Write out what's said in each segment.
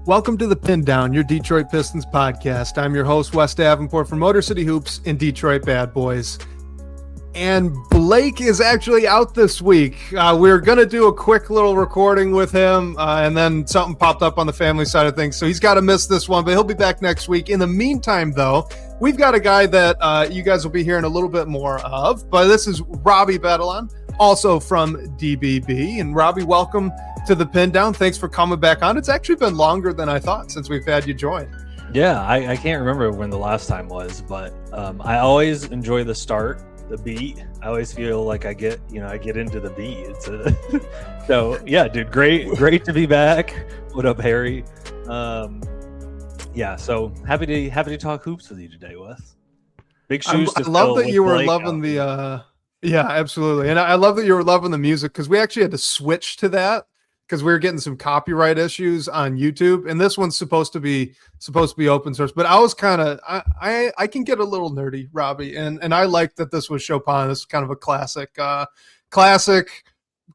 Welcome to the Pindown, your Detroit Pistons podcast. I'm your host, Wes Davenport from Motor City Hoops and Detroit Bad Boys. And Blake is actually out this week. We're going to do a quick little recording with him, and then something popped up on the family side of things, so he's got to miss this one, but he'll be back next week. In the meantime, though, we've got a guy that you guys will be hearing a little bit more of, but this is Robbie Bedelon, also from DBB. And Robbie, welcome to the Pindown. Thanks for coming back on. It's actually been longer than I thought since we've had you join. Yeah, I can't remember when the last time was, but I always enjoy the start, the beat. I always feel like I get into the beat. So yeah, dude, great to be back. What up, Harry? Yeah, so happy to talk hoops with you today, Wes. Big shoes to fill. I love that you were Blake loving the yeah, absolutely. And I love that you were loving the music, because we actually had to switch to that because we were getting some copyright issues on YouTube, and this one's supposed to be open source. But I was kind of I can get a little nerdy, Robbie, and I like that this was Chopin. This is kind of a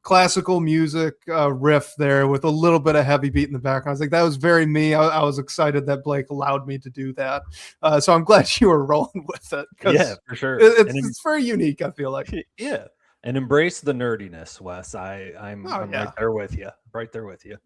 classical music riff there with a little bit of heavy beat in the background. I was like, that was very me. I was excited that Blake allowed me to do that. So I'm glad you were rolling with it. Yeah, for sure. It's very unique, I feel like. Yeah. And embrace the nerdiness, Wes. I'm right there with you. Right there with you.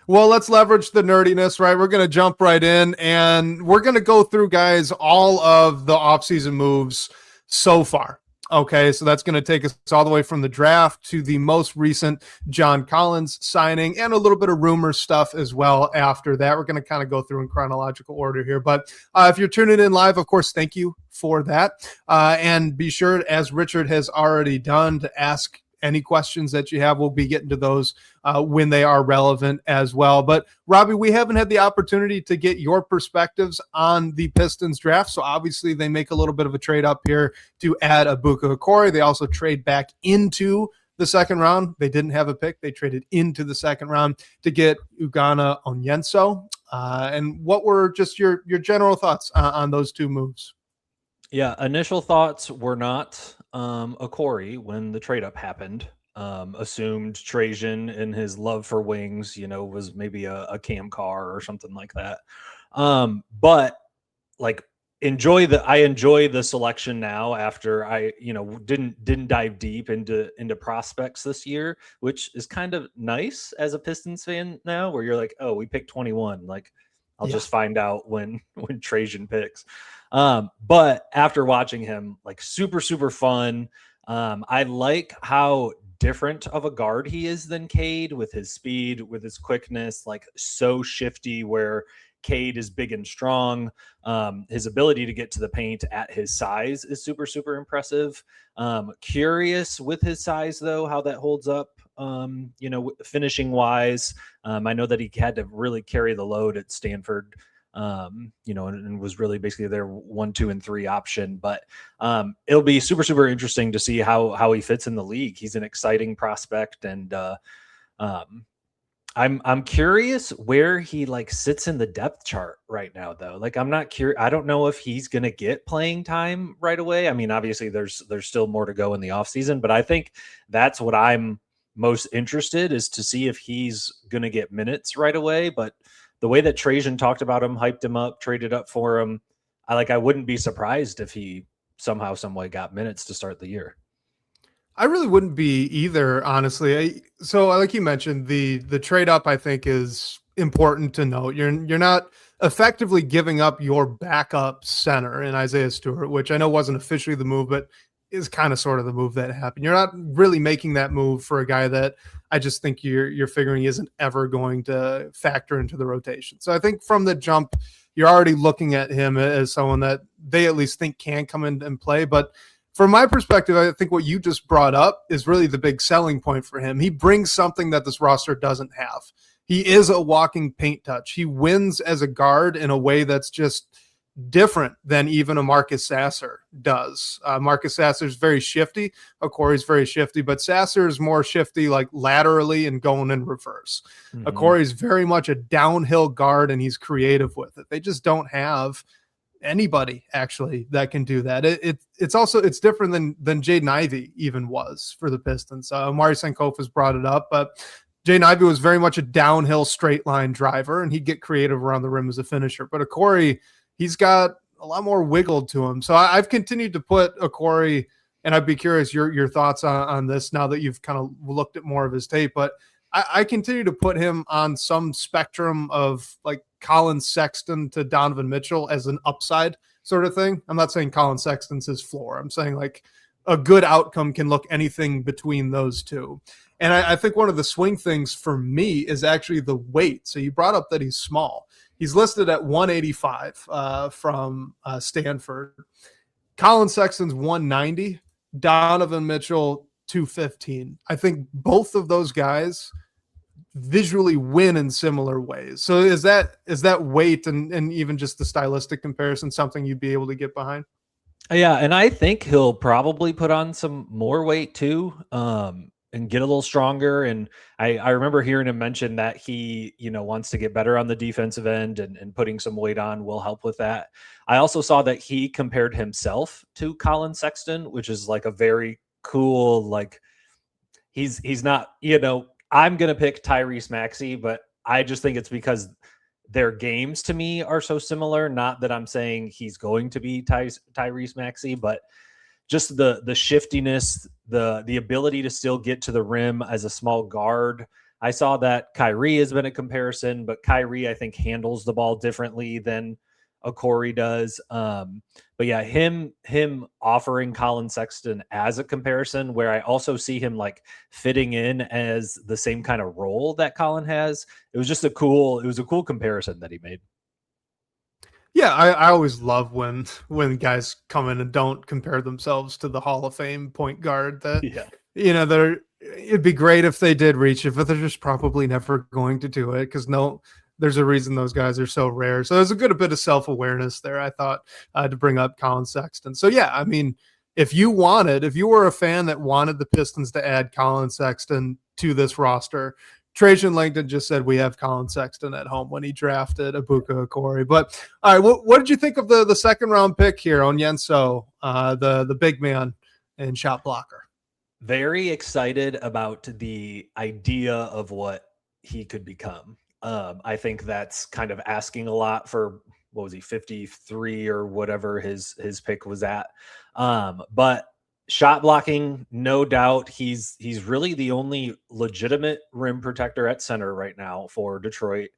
Well, let's leverage the nerdiness, right? We're going to jump right in, and we're going to go through, guys, all of the offseason moves so far. Okay, so that's going to take us all the way from the draft to the most recent John Collins signing, and a little bit of rumor stuff as well after that. We're going to kind of go through in chronological order here. But if you're tuning in live, of course, thank you for that. And be sure, as Richard has already done, to ask any questions that you have. We'll be getting to those when they are relevant as well. But Robbie, we haven't had the opportunity to get your perspectives on the Pistons draft. So obviously they make a little bit of a trade up here to add Abuka Okori. They also trade back into the second round. They didn't have a pick. They traded into the second round to get Ugana Onyenso. And what were just your general thoughts on those two moves? Yeah, initial thoughts were not Okori when the trade up happened. Assumed Trajan and his love for wings, was maybe a cam car or something like that. But like I enjoy the selection now after I, didn't dive deep into prospects this year, which is kind of nice as a Pistons fan now, where you're like, oh, we picked 21. Like I'll just find out when Trajan picks. But after watching him, like super, super fun. I like how different of a guard he is than Cade, with his speed, with his quickness, like so shifty, where Cade is big and strong. His ability to get to the paint at his size is super, super impressive. Curious with his size, though, how that holds up, finishing wise. I know that he had to really carry the load at Stanford, and was really basically their 1, 2, and 3 option. But it'll be super, super interesting to see how he fits in the league. He's an exciting prospect, and I'm curious where he sits in the depth chart right now, though. Like, I'm not curious. I don't know if he's gonna get playing time right away. I mean, obviously there's still more to go in the offseason, but I think that's what I'm most interested is to see if he's gonna get minutes right away. But the way that Trajan talked about him, hyped him up, traded up for him, I wouldn't be surprised if he somehow, some way got minutes to start the year. I really wouldn't be either, honestly. So like you mentioned, the trade up, I think, is important to note. You're not effectively giving up your backup center in Isaiah Stewart, which I know wasn't officially the move, but is kind of sort of the move that happened. You're not really making that move for a guy that I just think you're figuring isn't ever going to factor into the rotation. So I think from the jump, you're already looking at him as someone that they at least think can come in and play. But from my perspective, I think what you just brought up is really the big selling point for him. He brings something that this roster doesn't have. He is a walking paint touch. He wins as a guard in a way that's just different than even a Marcus Sasser does. Marcus Sasser is very shifty. Okori's very shifty, but Sasser is more shifty, like laterally and going in reverse. Mm-hmm. Okori's very much a downhill guard, and he's creative with it. They just don't have anybody actually that can do that. It's different than Jaden Ivey even was for the Pistons. Amari Sankofa has brought it up, but Jaden Ivey was very much a downhill straight line driver, and he'd get creative around the rim as a finisher. But Okori, he's got a lot more wiggle to him. So I've continued to put Okori, and I'd be curious your thoughts on this now that you've kind of looked at more of his tape. But I continue to put him on some spectrum of like Colin Sexton to Donovan Mitchell as an upside sort of thing. I'm not saying Colin Sexton's his floor. I'm saying like a good outcome can look anything between those two. And I think one of the swing things for me is actually the weight. So you brought up that he's small. He's listed at 185 from Stanford. Colin Sexton's 190. Donovan Mitchell 215. I think both of those guys visually win in similar ways. So is that weight and even just the stylistic comparison something you'd be able to get behind? Yeah, and I think he'll probably put on some more weight too. And get a little stronger. And I remember hearing him mention that he, wants to get better on the defensive end, and putting some weight on will help with that. I also saw that he compared himself to Colin Sexton, which is like a very cool, like he's not, I'm going to pick Tyrese Maxey, but I just think it's because their games to me are so similar. Not that I'm saying he's going to be Tyrese Maxey, but just the shiftiness, the ability to still get to the rim as a small guard. I saw that Kyrie has been a comparison, but Kyrie, I think, handles the ball differently than Okori does. But yeah, him offering Colin Sexton as a comparison, where I also see him like fitting in as the same kind of role that Colin has. It was a cool comparison that he made. Yeah, I always love when guys come in and don't compare themselves to the Hall of Fame point guard that, it'd be great if they did reach it, but they're just probably never going to do it because there's a reason those guys are so rare. So there's a good bit of self-awareness there, I thought, to bring up Colin Sexton. So yeah, I mean, if you were a fan that wanted the Pistons to add Colin Sexton to this roster, Trajan Langdon just said we have Colin Sexton at home when he drafted Ibuka Okori. But all right, what did you think of the second round pick here on Onyenso, the big man and shot blocker? Very excited about the idea of what he could become. I think that's kind of asking a lot for, what was he, 53 or whatever his pick was at. But shot blocking, no doubt. He's really the only legitimate rim protector at center right now for Detroit.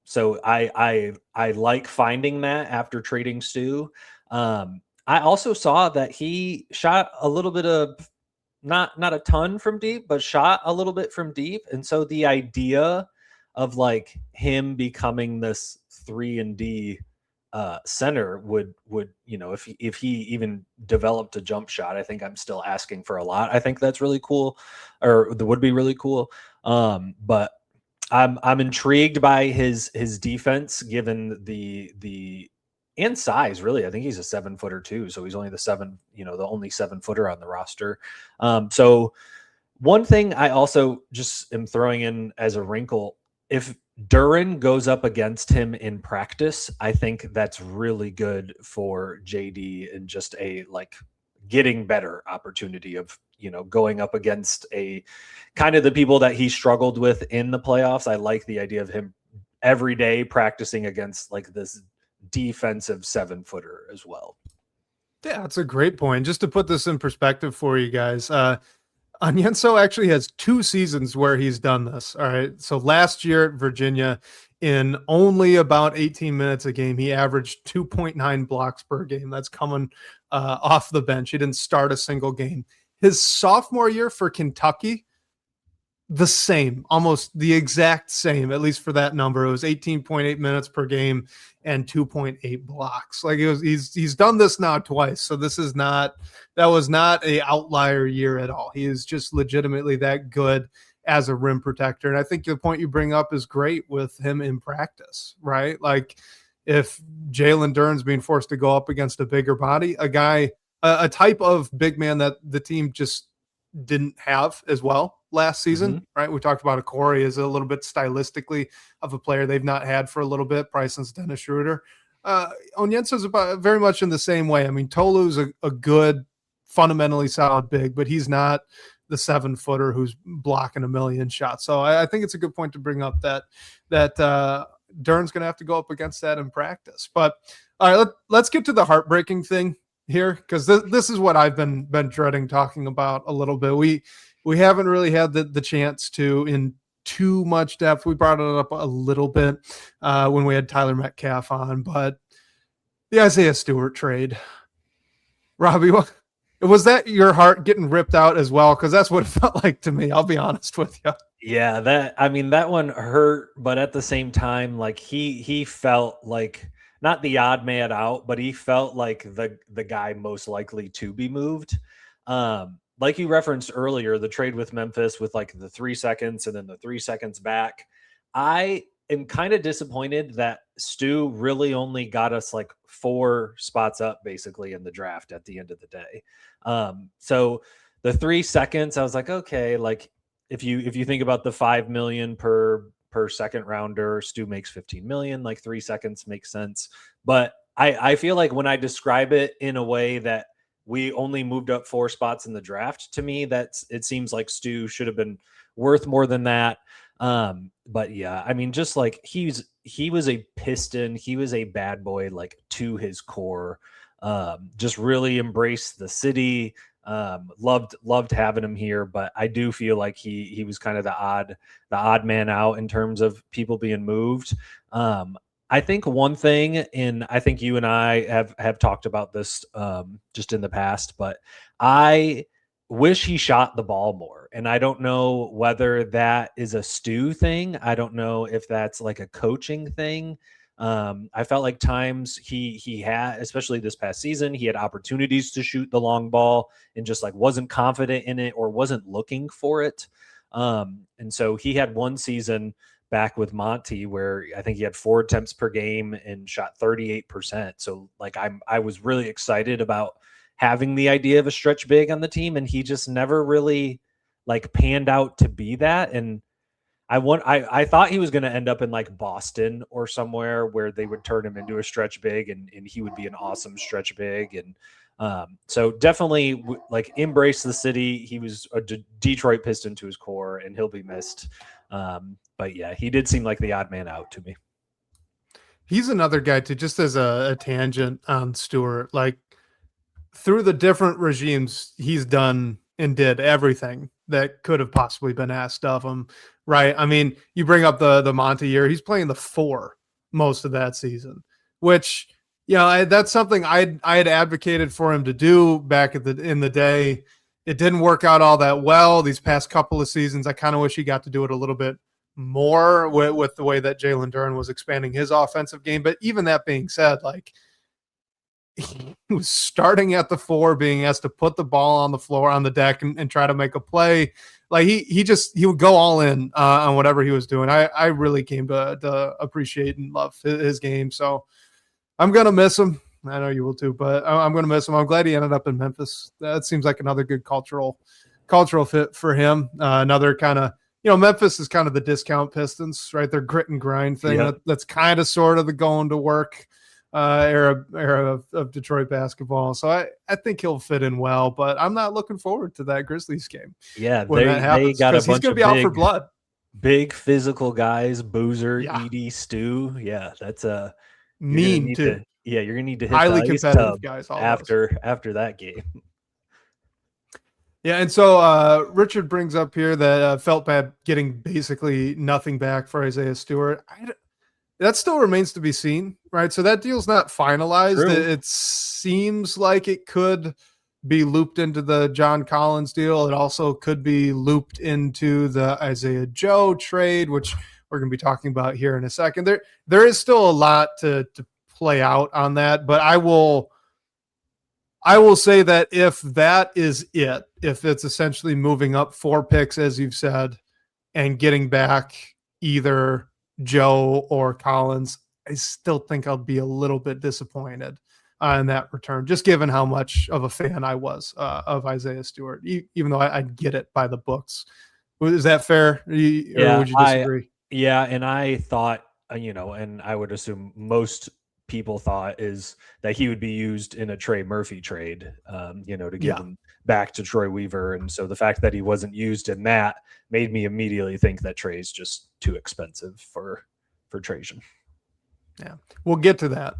So I like finding that after trading Stu. I also saw that he shot a little bit of, not a ton from deep, but shot a little bit from deep. And so the idea of like him becoming this 3-and-D center would if he even developed a jump shot, I think I'm still asking for a lot. I think that's really cool, or that would be really cool. But I'm intrigued by his defense, given the and size. Really, I think he's a 7-footer too, so he's only the only 7-footer on the roster. So one thing I also just am throwing in as a wrinkle, if Duren goes up against him in practice, I think that's really good for JD and just a like getting better opportunity of, going up against a kind of the people that he struggled with in the playoffs. I like the idea of him every day practicing against like this defensive 7-footer as well. Yeah, that's a great point. Just to put this in perspective for you guys, Onyenso actually has 2 seasons where he's done this. All right. So last year at Virginia, in only about 18 minutes a game, he averaged 2.9 blocks per game. That's coming off the bench. He didn't start a single game. His sophomore year for Kentucky, the same, almost the exact same, at least for that number. It was 18.8 minutes per game and 2.8 blocks. Like he's done this now twice. So that was not a outlier year at all. He is just legitimately that good as a rim protector. And I think the point you bring up is great with him in practice, right? Like if Jalen Duren's being forced to go up against a bigger body, a type of big man that the team just didn't have as well last season, right? We talked about Okori is a little bit stylistically of a player they've not had for a little bit, probably since Dennis Schroeder. Onyenso's about very much in the same way. I mean, Tolu's a good, fundamentally solid big, but he's not the 7-footer who's blocking a million shots. So I think it's a good point to bring up that Duren's going to have to go up against that in practice. But all right, let's get to the heartbreaking thing here, because this is what I've been dreading talking about a little bit. We haven't really had the chance to in too much depth. We brought it up a little bit when we had Tyler Metcalf on, but the Isaiah Stewart trade. Robbie, was that your heart getting ripped out as well? Because that's what it felt like to me. I'll be honest with you. Yeah, that one hurt, but at the same time, like he felt like not the odd man out, but he felt like the guy most likely to be moved. Like you referenced earlier, the trade with Memphis with like the 3 seconds and then the 3 seconds back. I am kind of disappointed that Stu really only got us like 4 spots up basically in the draft at the end of the day. So the 3 seconds, I was like, okay, like if you think about the $5 million per second rounder, Stu makes $15 million, like 3 seconds makes sense. But I feel like when I describe it in a way that we only moved up 4 spots in the draft, to me, it seems like Stu should have been worth more than that. But yeah, I mean, just like he was a Piston, he was a bad boy, like to his core, just really embraced the city, loved having him here. But I do feel like he was kind of the odd man out in terms of people being moved. I think one thing, and I think you and I have talked about this just in the past, but I wish he shot the ball more. And I don't know whether that is a Stu thing. I don't know if that's like a coaching thing. I felt like times he had, especially this past season, he had opportunities to shoot the long ball and just like wasn't confident in it or wasn't looking for it. And so he had one season back with Monty where I think he had 4 attempts per game and shot 38%. So like I was really excited about having the idea of a stretch big on the team, and he just never really like panned out to be that. And I thought he was going to end up in like Boston or somewhere where they would turn him into a stretch big and he would be an awesome stretch big. And so definitely like embrace the city. He was a Detroit Piston to his core and he'll be missed. But yeah, he did seem like the odd man out to me. He's another guy too, just as a tangent on Stewart, like through the different regimes, he's done and did everything that could have possibly been asked of him. Right. I mean, you bring up the Monty year, he's playing the 4 most of that season, which, you know, that's something I had advocated for him to do back in the day. It didn't work out all that well these past couple of seasons. I kind of wish he got to do it a little bit more with the way that Jalen Duren was expanding his offensive game. But even that being said, like he was starting at the 4, being asked to put the ball on the floor on the deck and try to make a play. Like he would go all in on whatever he was doing. I really came to appreciate and love his game. So I'm going to miss him. I know you will too, but I'm going to miss him. I'm glad he ended up in Memphis. That seems like another good cultural fit for him. Another kind of, you know, Memphis is kind of the discount Pistons, right? Their grit and grind thing. Yep. That's kind of sort of the going to work era of Detroit basketball. So I think he'll fit in well, but I'm not looking forward to that Grizzlies game. Yeah, they got a bunch he's going to be out for blood. Big physical guys, Boozer, Edie, Stu. Yeah, that's a mean too. You're gonna need to hit highly the ice competitive tub guys after that game. Yeah, and so Richard brings up here that felt bad getting basically nothing back for Isaiah Stewart. That still remains to be seen, right? So that deal's not finalized. It seems like it could be looped into the John Collins deal. It also could be looped into the Isaiah Joe trade, which we're going to be talking about here in a second. There is still a lot to play out on that, but I will say that if that is it, if it's essentially moving up 4 picks, as you've said, and getting back either Joe or Collins, I still think I'll be a little bit disappointed in that return, just given how much of a fan I was of Isaiah Stewart, even though I get it by the books. Is that fair? Or would you disagree? And I thought, and I would assume most people thought is that he would be used in a Trey Murphy trade, to give him back to Troy Weaver. And so the fact that he wasn't used in that made me immediately think that Trey's just too expensive for Trajan. Yeah, we'll get to that.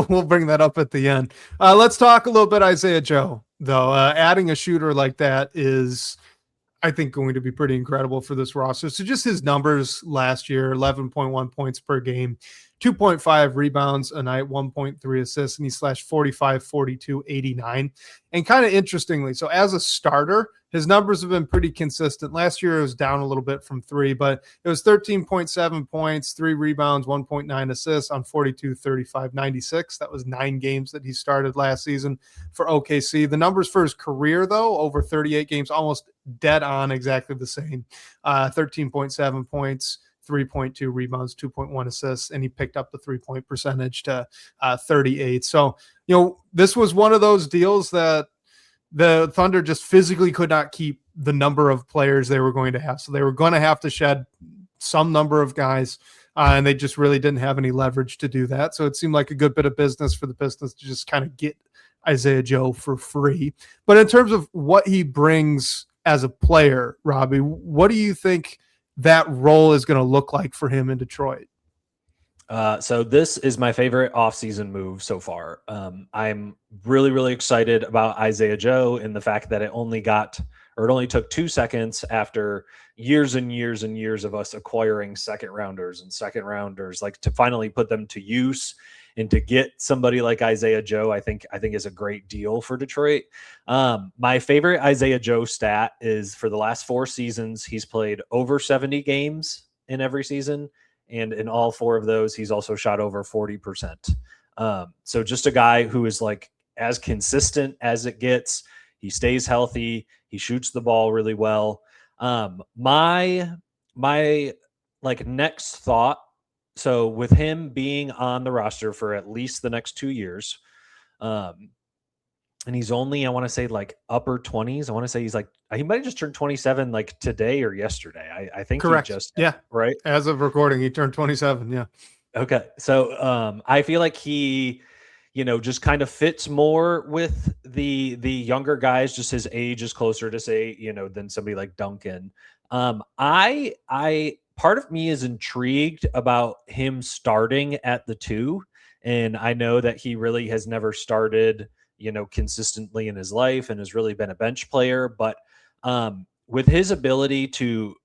We'll bring that up at the end. Let's talk a little bit Isaiah Joe, though. Adding a shooter like that is, I think, going to be pretty incredible for this roster. So just his numbers last year, 11.1 points per game, 2.5 rebounds a night, 1.3 assists, and he slashed 45, 42, 89. And kind of interestingly, so as a starter, his numbers have been pretty consistent. Last year, it was down a little bit from 3, but it was 13.7 points, 3 rebounds, 1.9 assists on 42, 35, 96. That was 9 games that he started last season for OKC. The numbers for his career, though, over 38 games, almost dead on, exactly the same. 13.7 points, 3.2 rebounds, 2.1 assists, and he picked up the 3-point percentage to 38. So, this was one of those deals that the Thunder just physically could not keep the number of players they were going to have. So they were going to have to shed some number of guys, and they just really didn't have any leverage to do that. So it seemed like a good bit of business for the Pistons to just kind of get Isaiah Joe for free. But in terms of what he brings as a player, Robbie, what do you think that role is going to look like for him in Detroit? So this is my favorite offseason move so far. I'm really, really excited about Isaiah Joe and the fact that it only took 2 seconds after years and years and years of us acquiring second rounders, like to finally put them to use and to get somebody like Isaiah Joe, I think is a great deal for Detroit. My favorite Isaiah Joe stat is for the last 4 seasons, he's played over 70 games in every season. And in all 4 of those, he's also shot over 40%. So just a guy who is like as consistent as it gets. He stays healthy. He shoots the ball really well. My like next thought. So with him being on the roster for at least the next 2 years, and he's only, I want to say, like upper 20s. I want to say he might have just turned 27 like today or yesterday. I think correct. He just, yeah, right. As of recording, he turned 27. Yeah. Okay. So I feel like he, just kind of fits more with the younger guys. Just his age is closer to say, than somebody like Duncan. I part of me is intrigued about him starting at the 2. And I know that he really has never started, consistently in his life and has really been a bench player. But with his ability to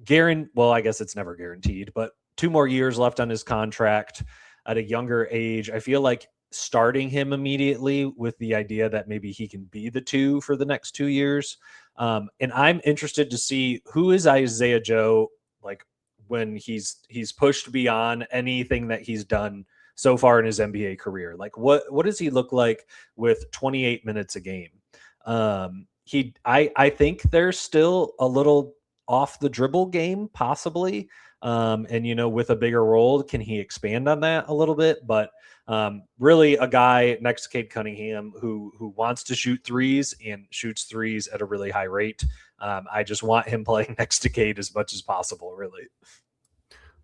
I guess it's never guaranteed, but 2 more years left on his contract at a younger age, I feel like starting him immediately with the idea that maybe he can be the 2 for the next 2 years. And I'm interested to see who is Isaiah Joe, like when he's pushed beyond anything that he's done so far in his NBA career. Like what does he look like with 28 minutes a game? I think there's still a little off the dribble game possibly. And with a bigger role, can he expand on that a little bit? But really a guy next to Cade Cunningham who wants to shoot threes and shoots threes at a really high rate. I just want him playing next to Cade as much as possible, really.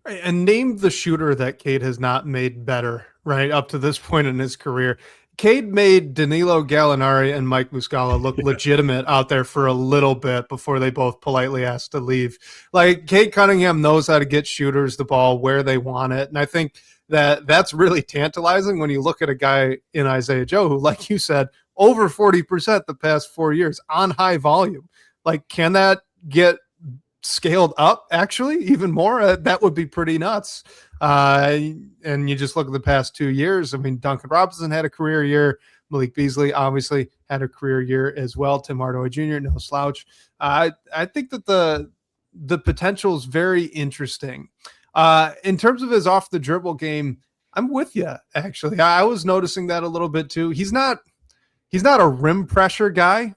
And name the shooter that Cade has not made better, right, up to this point in his career. Cade made Danilo Gallinari and Mike Muscala look legitimate out there for a little bit before they both politely asked to leave. Like, Cade Cunningham knows how to get shooters the ball where they want it, and I think that's really tantalizing when you look at a guy in Isaiah Joe who, like you said, over 40% the past 4 years on high volume. Like, can that get scaled up actually even more? That would be pretty nuts. And you just look at the past 2 years. I mean, Duncan Robinson had a career year. Malik Beasley obviously had a career year as well. Tim Hardaway Jr., no slouch. I think that the potential is very interesting. In terms of his off the dribble game, I'm with you. Actually, I was noticing that a little bit too. He's not a rim pressure guy.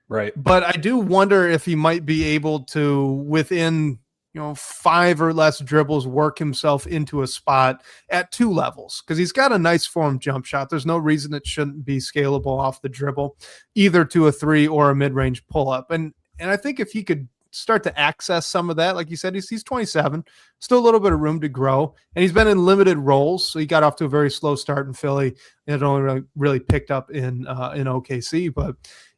Right. But I do wonder if he might be able to, within 5 or less dribbles, work himself into a spot at 2 levels, because he's got a nice form jump shot. There's no reason it shouldn't be scalable off the dribble, either to a 3 or a mid-range pull-up. And I think if he could start to access some of that. Like you said, he's 27, still a little bit of room to grow, and he's been in limited roles. So he got off to a very slow start in Philly, and it only really picked up in OKC. But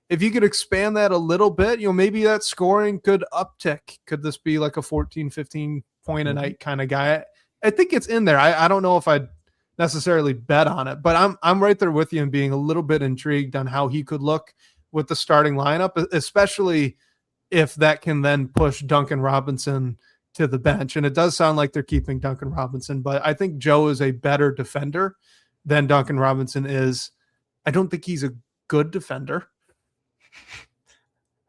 if you could expand that a little bit, maybe that scoring could uptick. Could this be like a 14, 15 point a night kind of guy? I think it's in there. I don't know if I'd necessarily bet on it, but I'm right there with you and being a little bit intrigued on how he could look with the starting lineup, especially if that can then push Duncan Robinson to the bench. And it does sound like they're keeping Duncan Robinson, but I think Joe is a better defender than Duncan Robinson is. I don't think he's a good defender,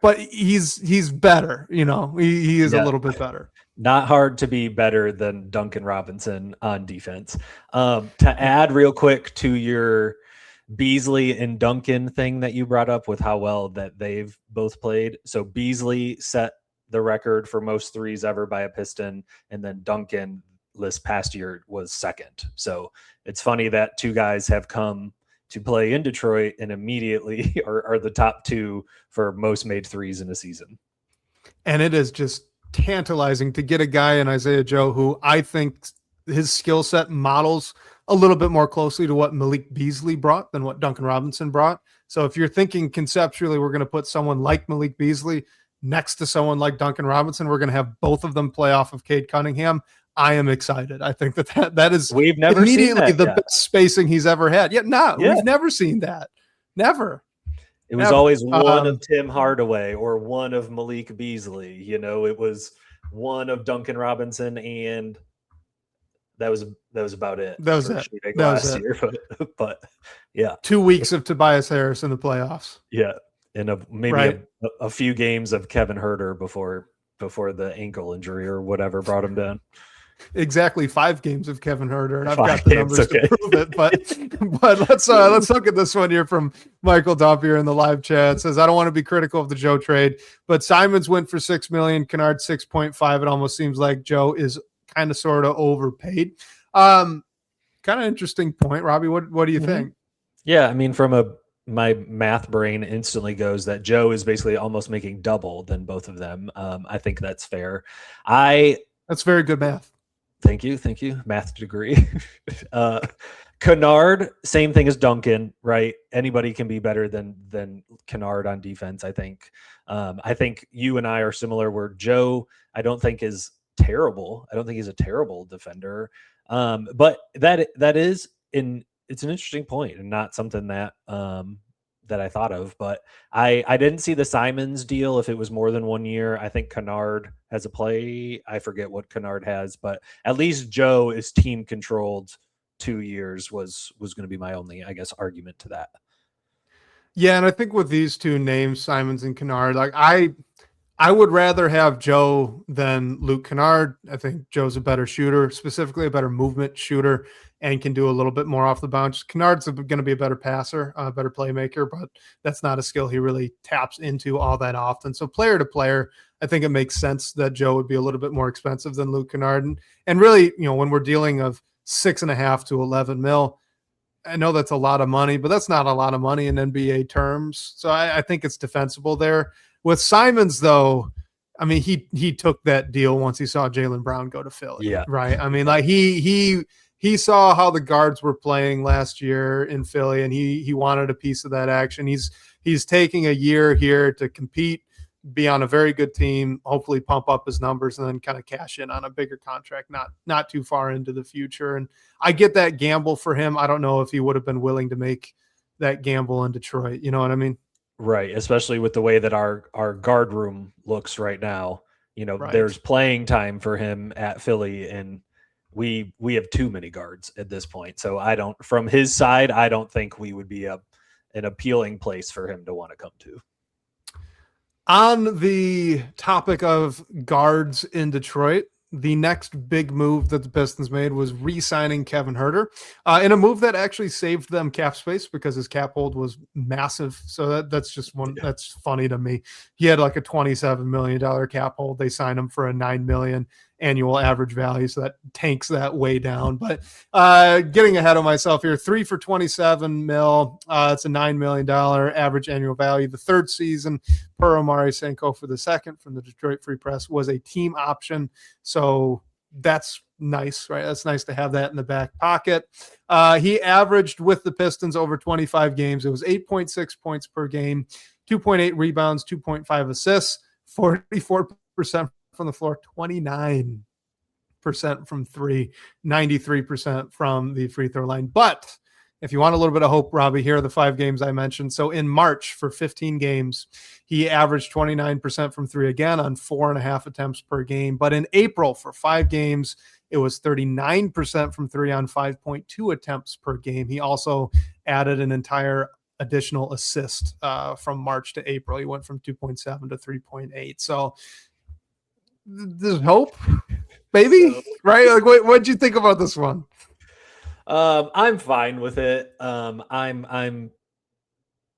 but he's better. He is a little bit better. Not hard to be better than Duncan Robinson on defense. To add real quick to your Beasley and Duncan thing that you brought up with how well that they've both played. So Beasley set the record for most threes ever by a Piston, and then Duncan this past year was second. So it's funny that two guys have come to play in Detroit and immediately are the top two for most made threes in a season. And it is just tantalizing to get a guy in Isaiah Joe who I think his skill set models a little bit more closely to what Malik Beasley brought than what Duncan Robinson brought. So if you're thinking conceptually, we're going to put someone like Malik Beasley next to someone like Duncan Robinson, we're going to have both of them play off of Cade Cunningham. I am excited. I think that is we've never immediately seen that the yet. best spacing he's ever had. We've never seen that. Never. It was always one of Tim Hardaway or one of Malik Beasley. It was one of Duncan Robinson, and that was about it. That was it. Last year, but yeah, 2 weeks of Tobias Harris in the playoffs. Yeah, and maybe a few games of Kevin Huerter before the ankle injury or whatever brought him down. Exactly 5 games of Kevin Huerter, and I've got the numbers to prove it. But let's look at this one here from Michael Dompier in the live chat. It says, I don't want to be critical of the Joe trade, but Simons went for $6 million, Kennard 6.5. It almost seems like Joe is kind of sort of overpaid. Kind of interesting point, Robbie. What do you think? Yeah, I mean, my math brain instantly goes that Joe is basically almost making double than both of them. I think that's fair. That's very good math. Thank you. Math degree. Kennard, same thing as Duncan, right? Anybody can be better than Kennard on defense, I think. I think you and I are similar where Joe, I don't think is terrible. I don't think he's a terrible defender. But it's an interesting point and not something that that I thought of, but I didn't see the Simons deal if it was more than 1 year. I think Kennard has a play. I forget what Kennard has, but at least Joe is team controlled 2 years was going to be my only, I guess, argument to that. Yeah. And I think with these two names, Simons and Kennard, like I would rather have Joe than Luke Kennard. I think Joe's a better shooter, specifically a better movement shooter, and can do a little bit more off the bounce. Kennard's going to be a better passer, a better playmaker, but that's not a skill he really taps into all that often. So player to player, I think it makes sense that Joe would be a little bit more expensive than Luke Kennard. And really, when we're dealing of 6.5 to 11 mil, I know that's a lot of money, but that's not a lot of money in NBA terms. So I think it's defensible there. With Simons, though, I mean, he took that deal once he saw Jaylen Brown go to Philly. Yeah. Right. I mean, like he saw how the guards were playing last year in Philly, and he wanted a piece of that action. He's taking a year here to compete, be on a very good team, hopefully pump up his numbers, and then kind of cash in on a bigger contract, not too far into the future. And I get that gamble for him. I don't know if he would have been willing to make that gamble in Detroit. You know what I mean? Right, especially with the way that our guard room looks right now. Right. There's playing time for him at Philly, and we have too many guards at this point. So from his side, I don't think we would be an appealing place for him to want to come to. On the topic of guards in Detroit, the next big move that the Pistons made was re-signing Kevin Huerter in a move that actually saved them cap space because his cap hold was massive. So that's just one that's funny to me. He had like a $27 million cap hold. They signed him for a $9 million. annual average value. So that tanks that way down. But getting ahead of myself here, 3 for $27 million. It's a $9 million average annual value. The third season per Omari Senko for the second from the Detroit Free Press was a team option. So that's nice, right? That's nice to have that in the back pocket. He averaged with the Pistons over 25 games. It was 8.6 points per game, 2.8 rebounds, 2.5 assists, 44% from the floor, 29% from three, 93% from the free throw line. But if you want a little bit of hope, Robbie, here are the 5 games I mentioned. So in March for 15 games, he averaged 29% from three again on 4.5 attempts per game. But in April for 5 games, it was 39% from three on 5.2 attempts per game. He also added an entire additional assist from March to April. He went from 2.7 to 3.8. So there's hope, baby, right? Like, what'd you think about this one? I'm fine with it.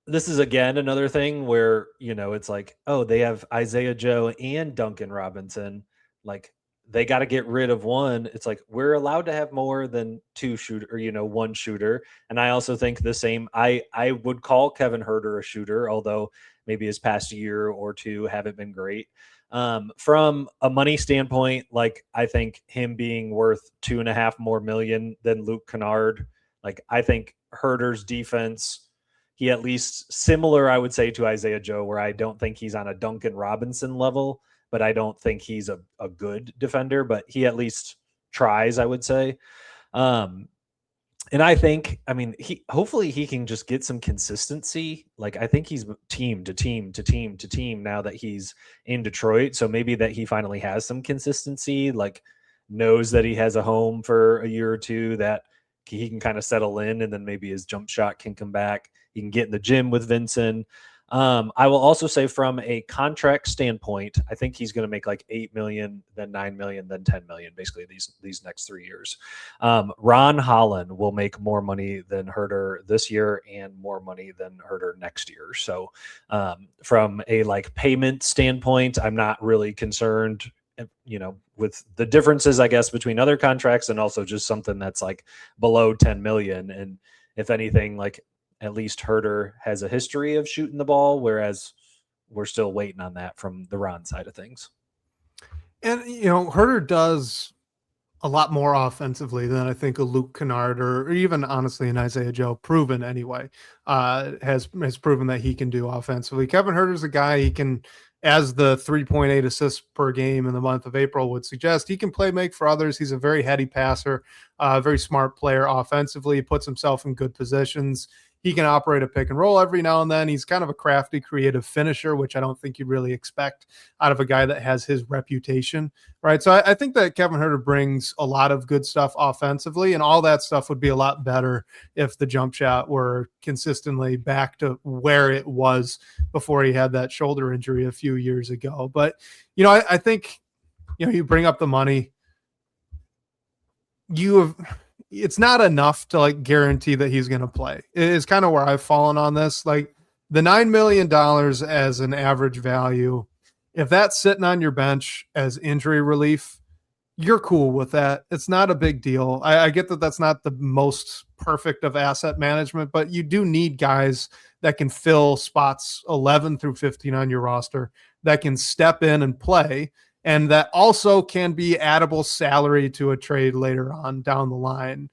This is again another thing where, it's like, oh, they have Isaiah Joe and Duncan Robinson. Like, they got to get rid of one. It's like, we're allowed to have more than one shooter. And I also think the same, I would call Kevin Huerter a shooter, although maybe his past year or two haven't been great. From a money standpoint, like, I think him being worth $2.5 million more than Luke Kennard. Like, I think Herter's defense, he at least similar, I would say, to Isaiah Joe, where I don't think he's on a Duncan Robinson level, but I don't think he's a good defender, but he at least tries, I would say. And I think, hopefully he can just get some consistency. Like, I think he's team to team to team to team now that he's in Detroit. So maybe that he finally has some consistency, like knows that he has a home for a year or two, that he can kind of settle in, and then maybe his jump shot can come back. He can get in the gym with Vincent. I will also say, from a contract standpoint, I think he's going to make like $8 million, then $9 million, then $10 million, basically these next 3 years. Ron Holland will make more money than Huerter this year and more money than Huerter next year. So from a payment standpoint, I'm not really concerned, with the differences, I guess, between other contracts and also just something that's below 10 million. And if anything, at least Huerter has a history of shooting the ball, whereas we're still waiting on that from the Ron side of things. And, Huerter does a lot more offensively than I think a Luke Kennard or even honestly an Isaiah Joe, proven anyway, has proven that he can do offensively. Kevin Huerter's a guy, he can, as the 3.8 assists per game in the month of April would suggest, he can make for others. He's a very heady passer, very smart player offensively. He puts himself in good positions. He can operate a pick and roll every now and then. He's kind of a crafty, creative finisher, which I don't think you'd really expect out of a guy that has his reputation, right? So I think that Kevin Huerter brings a lot of good stuff offensively, and all that stuff would be a lot better if the jump shot were consistently back to where it was before he had that shoulder injury a few years ago. But, I think, you bring up the money. It's not enough to guarantee that he's going to play. It's kind of where I've fallen on this. The $9 million as an average value, if that's sitting on your bench as injury relief, you're cool with that. It's not a big deal. I get that that's not the most perfect of asset management, but you do need guys that can fill spots 11 through 15 on your roster, that can step in and play, and that also can be addable salary to a trade later on down the line.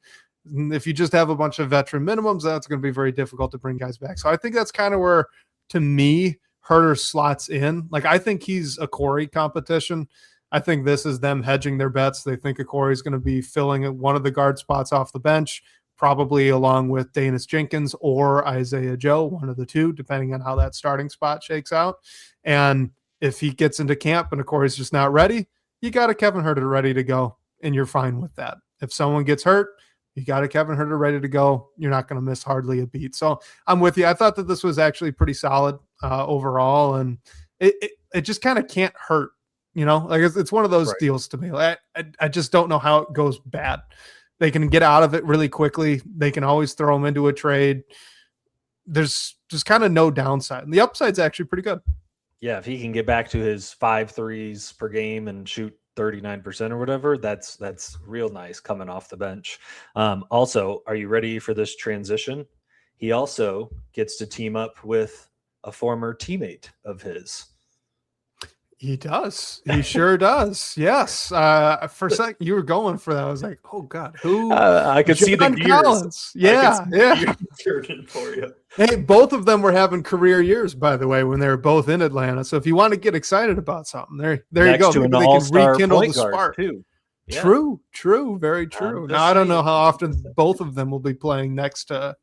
If you just have a bunch of veteran minimums, that's going to be very difficult to bring guys back. So I think that's kind of where, to me, Huerter slots in. I think he's a Corey competition. I think this is them hedging their bets. They think Corey is going to be filling one of the guard spots off the bench, probably along with Danis Jenkins or Isaiah Joe, one of the two, depending on how that starting spot shakes out. And if he gets into camp and Corey's just not ready, you got a Kevin Huerter ready to go, and you're fine with that. If someone gets hurt, you got a Kevin Huerter ready to go. You're not going to miss hardly a beat. So I'm with you. I thought that this was actually pretty solid overall, and it just kind of can't hurt. It's one of those deals to me. I just don't know how it goes bad. They can get out of it really quickly. They can always throw them into a trade. There's just kind of no downside, and the upside's actually pretty good. Yeah, if he can get back to his 5 threes per game and shoot 39% or whatever. That's real nice coming off the bench. Also, are you ready for this transition? He also gets to team up with a former teammate of his. He does. He sure does. Yes. For a second, you were going for that. I was like, oh God, who? I could see the gears. Collins. Yeah. Yeah. For you. Hey, both of them were having career years, by the way, when they were both in Atlanta. So if you want to get excited about something, there you go. To an all-star point guard too. Yeah. True. Very true. Now, I don't know how often both of them will be playing next to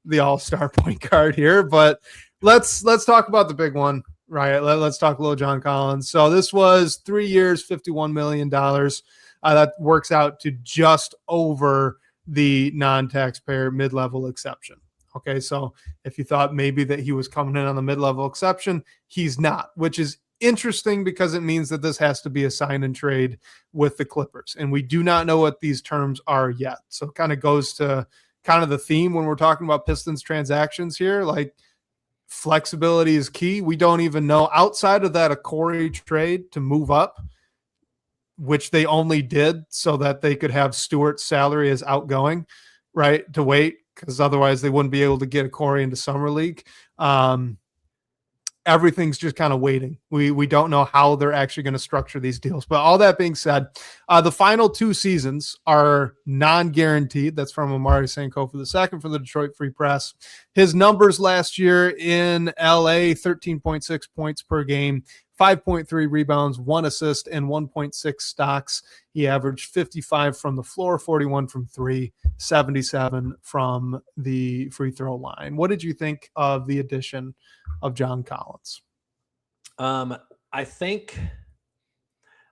the all-star point guard here, but let's talk about the big one. Right. Let's talk a little John Collins. So this was 3 years, $51 million. That works out to just over the non-taxpayer mid-level exception. Okay. So if you thought maybe that he was coming in on the mid-level exception, he's not, which is interesting because it means that this has to be a sign and trade with the Clippers. And we do not know what these terms are yet. So it kind of goes to kind of the theme when we're talking about Pistons transactions here. Like, flexibility is key. We don't even know outside of that a Corey trade to move up, which they only did so that they could have Stewart's salary as outgoing, right? To wait, because otherwise they wouldn't be able to get a Corey into Summer League. Everything's just kind of waiting. We don't know how they're actually going to structure these deals. But all that being said, the final 2 seasons are non-guaranteed. That's from Amari Sankofa II from the Detroit Free Press. His numbers last year in LA, 13.6 points per game, 5.3 rebounds, 1 assist, and 1.6 stocks. He averaged 55 from the floor, 41 from 3, 77 from the free throw line. What did you think of the addition of John Collins? I think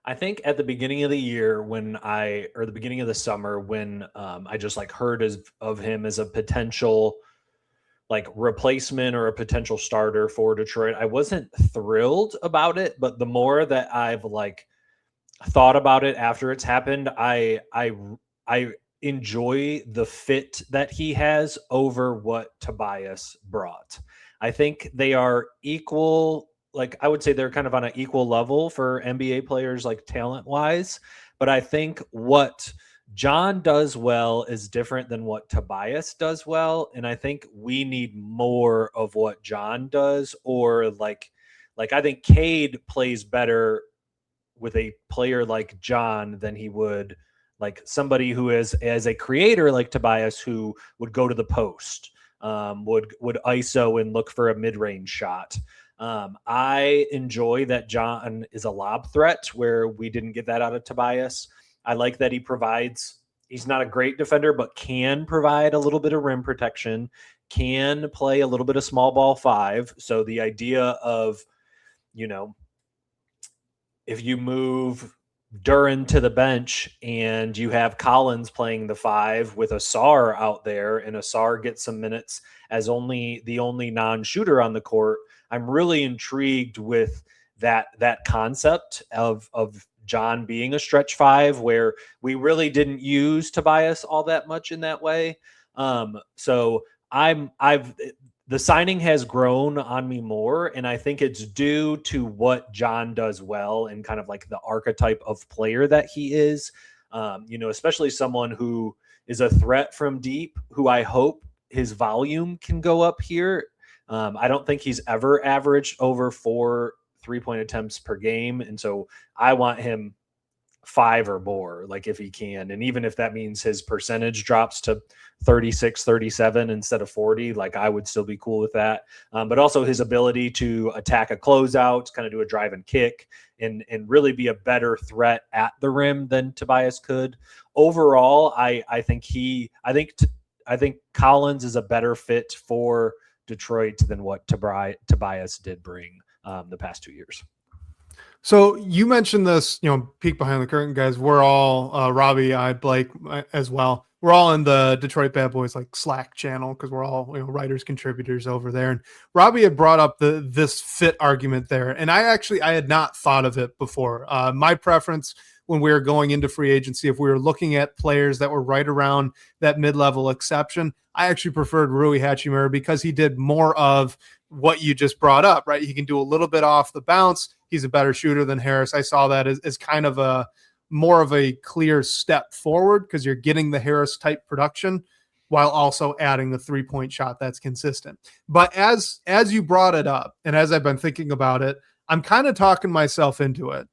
at the beginning of the year or the beginning of the summer when I just like heard of him as a potential like replacement or a potential starter for Detroit, I wasn't thrilled about it, but the more that I've like thought about it after it's happened, I enjoy the fit that he has over what Tobias brought. I think they are equal. Like, I would say they're kind of on an equal level for NBA players, like talent wise, but I think what John does well is different than what Tobias does well. And I think we need more of what John does, or like I think Cade plays better with a player like John than he would like somebody who is as a creator like Tobias, who would go to the post, would ISO and look for a mid-range shot. I enjoy that John is a lob threat where we didn't get that out of Tobias. I like that he's not a great defender, but can provide a little bit of rim protection, can play a little bit of small ball 5. So the idea of, if you move Duren to the bench and you have Collins playing the 5 with Asar out there, and Asar gets some minutes as the only non-shooter on the court, I'm really intrigued with that concept of John being a stretch 5, where we really didn't use Tobias all that much in that way. So the signing has grown on me more, and I think it's due to what John does well and kind of like the archetype of player that he is. Especially someone who is a threat from deep, who I hope his volume can go up here. I don't think he's ever averaged over 4 3-point attempts per game. And so I want him 5 or more, like if he can. And even if that means his percentage drops to 36, 37 instead of 40, like I would still be cool with that. But also his ability to attack a closeout, kind of do a drive and kick, and really be a better threat at the rim than Tobias could. Overall, I think Collins is a better fit for Detroit than what Tobias did bring the past 2 years. So you mentioned this, peek behind the curtain, guys. We're all Robbie, Blake as well. We're all in the Detroit Bad Boys like Slack channel because we're all writers, contributors over there. And Robbie had brought up this fit argument there, and I had not thought of it before. My preference when we were going into free agency, if we were looking at players that were right around that mid-level exception, I actually preferred Rui Hachimura because he did more of what you just brought up, right? He can do a little bit off the bounce. He's a better shooter than Harris. I saw that as kind of a more of a clear step forward because you're getting the Harris type production while also adding the 3-point shot that's consistent. But as you brought it up, and as I've been thinking about it, I'm kind of talking myself into it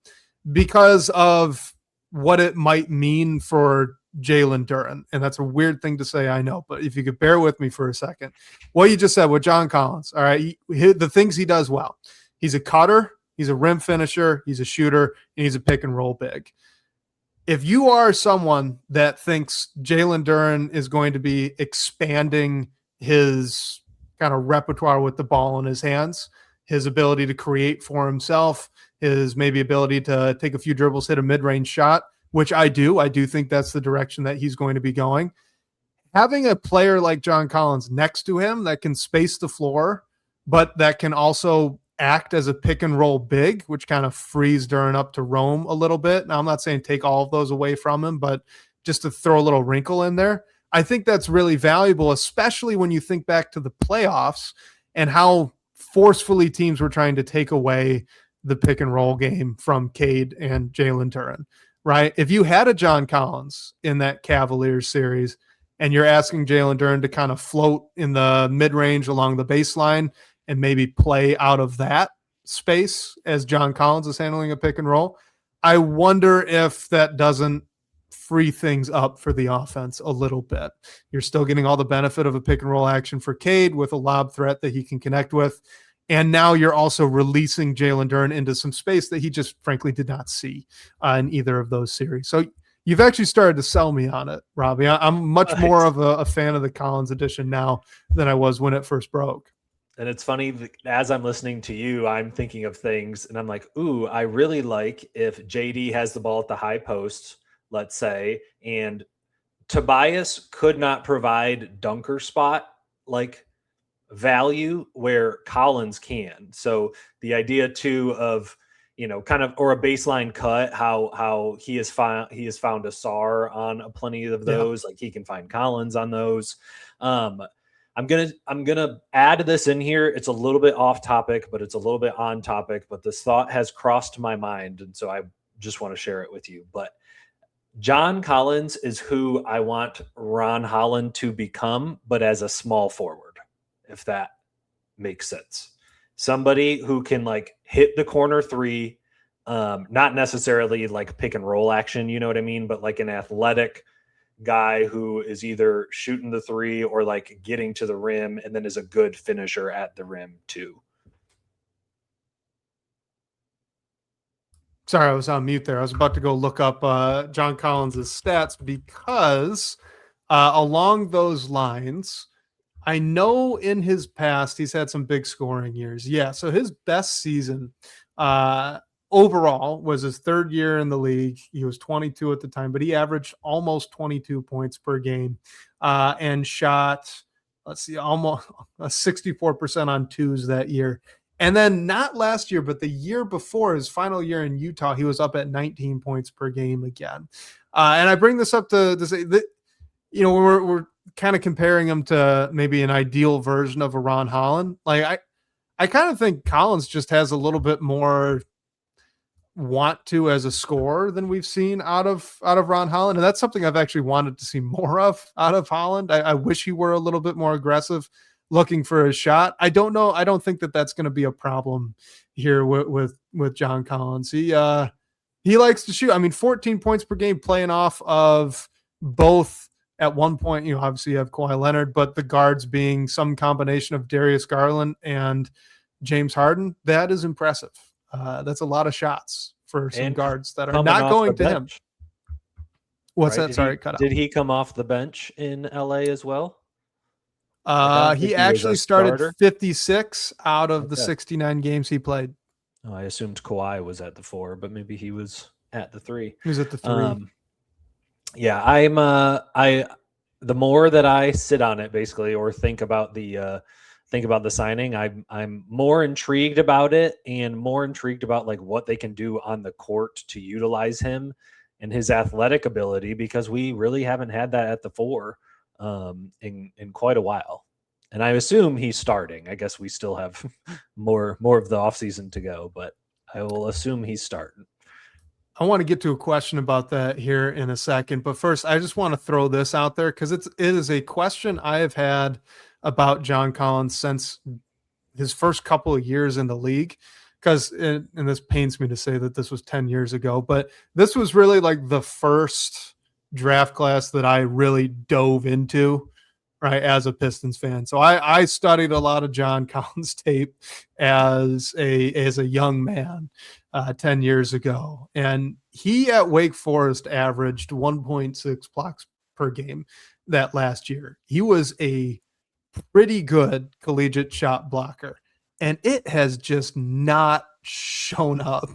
because of what it might mean for Jalen Duren. And that's a weird thing to say, I know, but if you could bear with me for a second. What you just said with John Collins, all right, the things he does well. He's a cutter, he's a rim finisher, he's a shooter, and he's a pick and roll big. If you are someone that thinks Jalen Duren is going to be expanding his kind of repertoire with the ball in his hands, his ability to create for himself, his maybe ability to take a few dribbles, hit a mid-range shot, which I do think that's the direction that he's going to be going. Having a player like John Collins next to him that can space the floor, but that can also act as a pick and roll big, which kind of frees Duren up to roam a little bit. Now, I'm not saying take all of those away from him, but just to throw a little wrinkle in there. I think that's really valuable, especially when you think back to the playoffs and how forcefully teams were trying to take away the pick and roll game from Cade and Jalen Duren, right? If you had a John Collins in that Cavaliers series and you're asking Jalen Duren to kind of float in the mid-range along the baseline and maybe play out of that space as John Collins is handling a pick and roll, I wonder if that doesn't free things up for the offense a little bit. You're still getting all the benefit of a pick and roll action for Cade with a lob threat that he can connect with. And now you're also releasing Jalen Duren into some space that he just frankly did not see in either of those series. So you've actually started to sell me on it, Robbie. I'm much more of a fan of the Collins edition now than I was when it first broke. And it's funny, as I'm listening to you, I'm thinking of things and I'm like, ooh, I really like if JD has the ball at the high post, let's say, and Tobias could not provide dunker spot like value where Collins can. So the idea too of, kind of, or a baseline cut, how he has found a SAR on plenty of those, like he can find Collins on those. I'm gonna add this in here. It's a little bit off topic, but it's a little bit on topic. But this thought has crossed my mind, and so I just want to share it with you. But John Collins is who I want Ron Holland to become, but as a small forward, if that makes sense. Somebody who can like hit the corner three, not necessarily like pick and roll action, you know what I mean, but like an athletic guy who is either shooting the three or like getting to the rim and then is a good finisher at the rim too. Sorry, I was on mute there. I was about to go look up John Collins' stats because along those lines, I know in his past he's had some big scoring years. Yeah, so his best season overall was his third year in the league. He was 22 at the time, but he averaged almost 22 points per game and shot, almost 64% on twos that year. And then not last year, but the year before, his final year in Utah, he was up at 19 points per game again. And I bring this up to say that, we're kind of comparing him to maybe an ideal version of a Ron Holland. Like I kind of think Collins just has a little bit more want to as a scorer than we've seen out of Ron Holland. And that's something I've actually wanted to see more of out of Holland. I wish he were a little bit more aggressive looking for a shot. I don't know. I don't think that that's going to be a problem here with John Collins. He likes to shoot. I mean, 14 points per game playing off of both at one point, obviously you have Kawhi Leonard, but the guards being some combination of Darius Garland and James Harden. That is impressive. That's a lot of shots for some guards that are not going to him. What's that? Sorry, cut out. Did he come off the bench in LA as well? He actually started 56 out of the 69 games he played. Oh, I assumed Kawhi was at the 4, but maybe he was at the 3. He was at the 3. Yeah, the more that I sit on it basically, or think about the signing, I'm more intrigued about it and more intrigued about like what they can do on the court to utilize him and his athletic ability, because we really haven't had that at the 4 in quite a while. And I assume he's starting. I guess we still have more of the offseason to go, but I will assume he's starting. I want to get to a question about that here in a second, but first I just want to throw this out there because it is a question I have had about John Collins since his first couple of years in the league. Because, and this pains me to say that this was 10 years ago, but this was really like the first draft class that I really dove into, right, as a Pistons fan. So I studied a lot of John Collins tape as a young man 10 years ago. And he at Wake Forest averaged 1.6 blocks per game that last year. He was a pretty good collegiate shot blocker. And it has just not shown up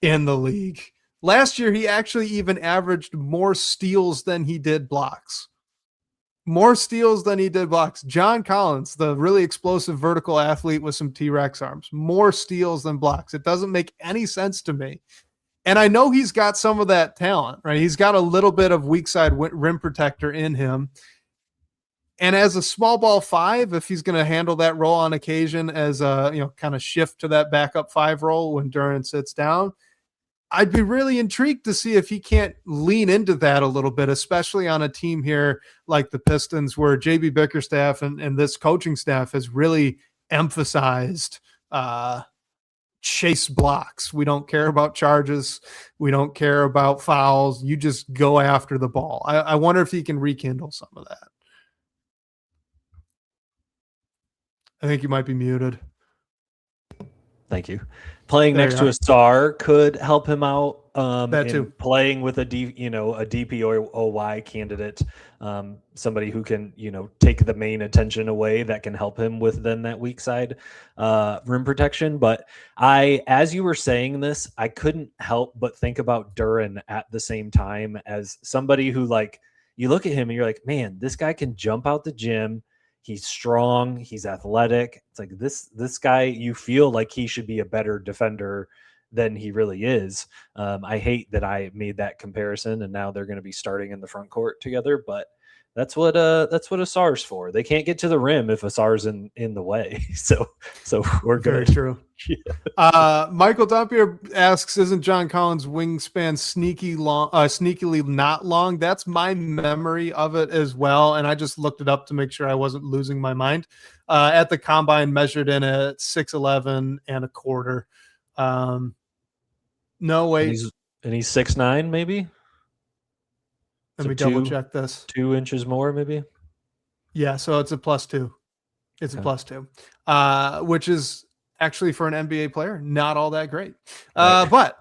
in the league. Last year, he actually even averaged more steals than he did blocks. More steals than he did blocks. John Collins, the really explosive vertical athlete with some T-Rex arms, more steals than blocks. It doesn't make any sense to me. And I know he's got some of that talent, right? He's got a little bit of weak side rim protector in him. And as a small ball five, if he's going to handle that role on occasion as a, kind of shift to that backup five role when Duran sits down, I'd be really intrigued to see if he can't lean into that a little bit, especially on a team here like the Pistons, where JB Bickerstaff and this coaching staff has really emphasized chase blocks. We don't care about charges. We don't care about fouls. You just go after the ball. I wonder if he can rekindle some of that. I think you might be muted. Thank you. Playing next to a star could help him out. That too. Playing with a DPOY candidate, somebody who can, take the main attention away, that can help him with then that weak side rim protection. But as you were saying this, I couldn't help but think about Duran at the same time as somebody who, like, you look at him and you're like, man, this guy can jump out the gym. He's strong. He's athletic. It's like this guy, you feel like he should be a better defender than he really is. I hate that I made that comparison, and now they're going to be starting in the front court together. But that's what a SAR's for. They can't get to the rim if a SAR's in the way. So we're good. Very true. Yeah. Michael Dampier asks, isn't John Collins' wingspan sneakily not long? That's my memory of it as well. And I just looked it up to make sure I wasn't losing my mind. At the combine, measured in at 6'11" and a quarter. No, wait. And he's 6'9", maybe? Let me double check this. 2 inches more, maybe? Yeah, so it's a +2. It's a +2, which is actually for an NBA player not all that great. Right. But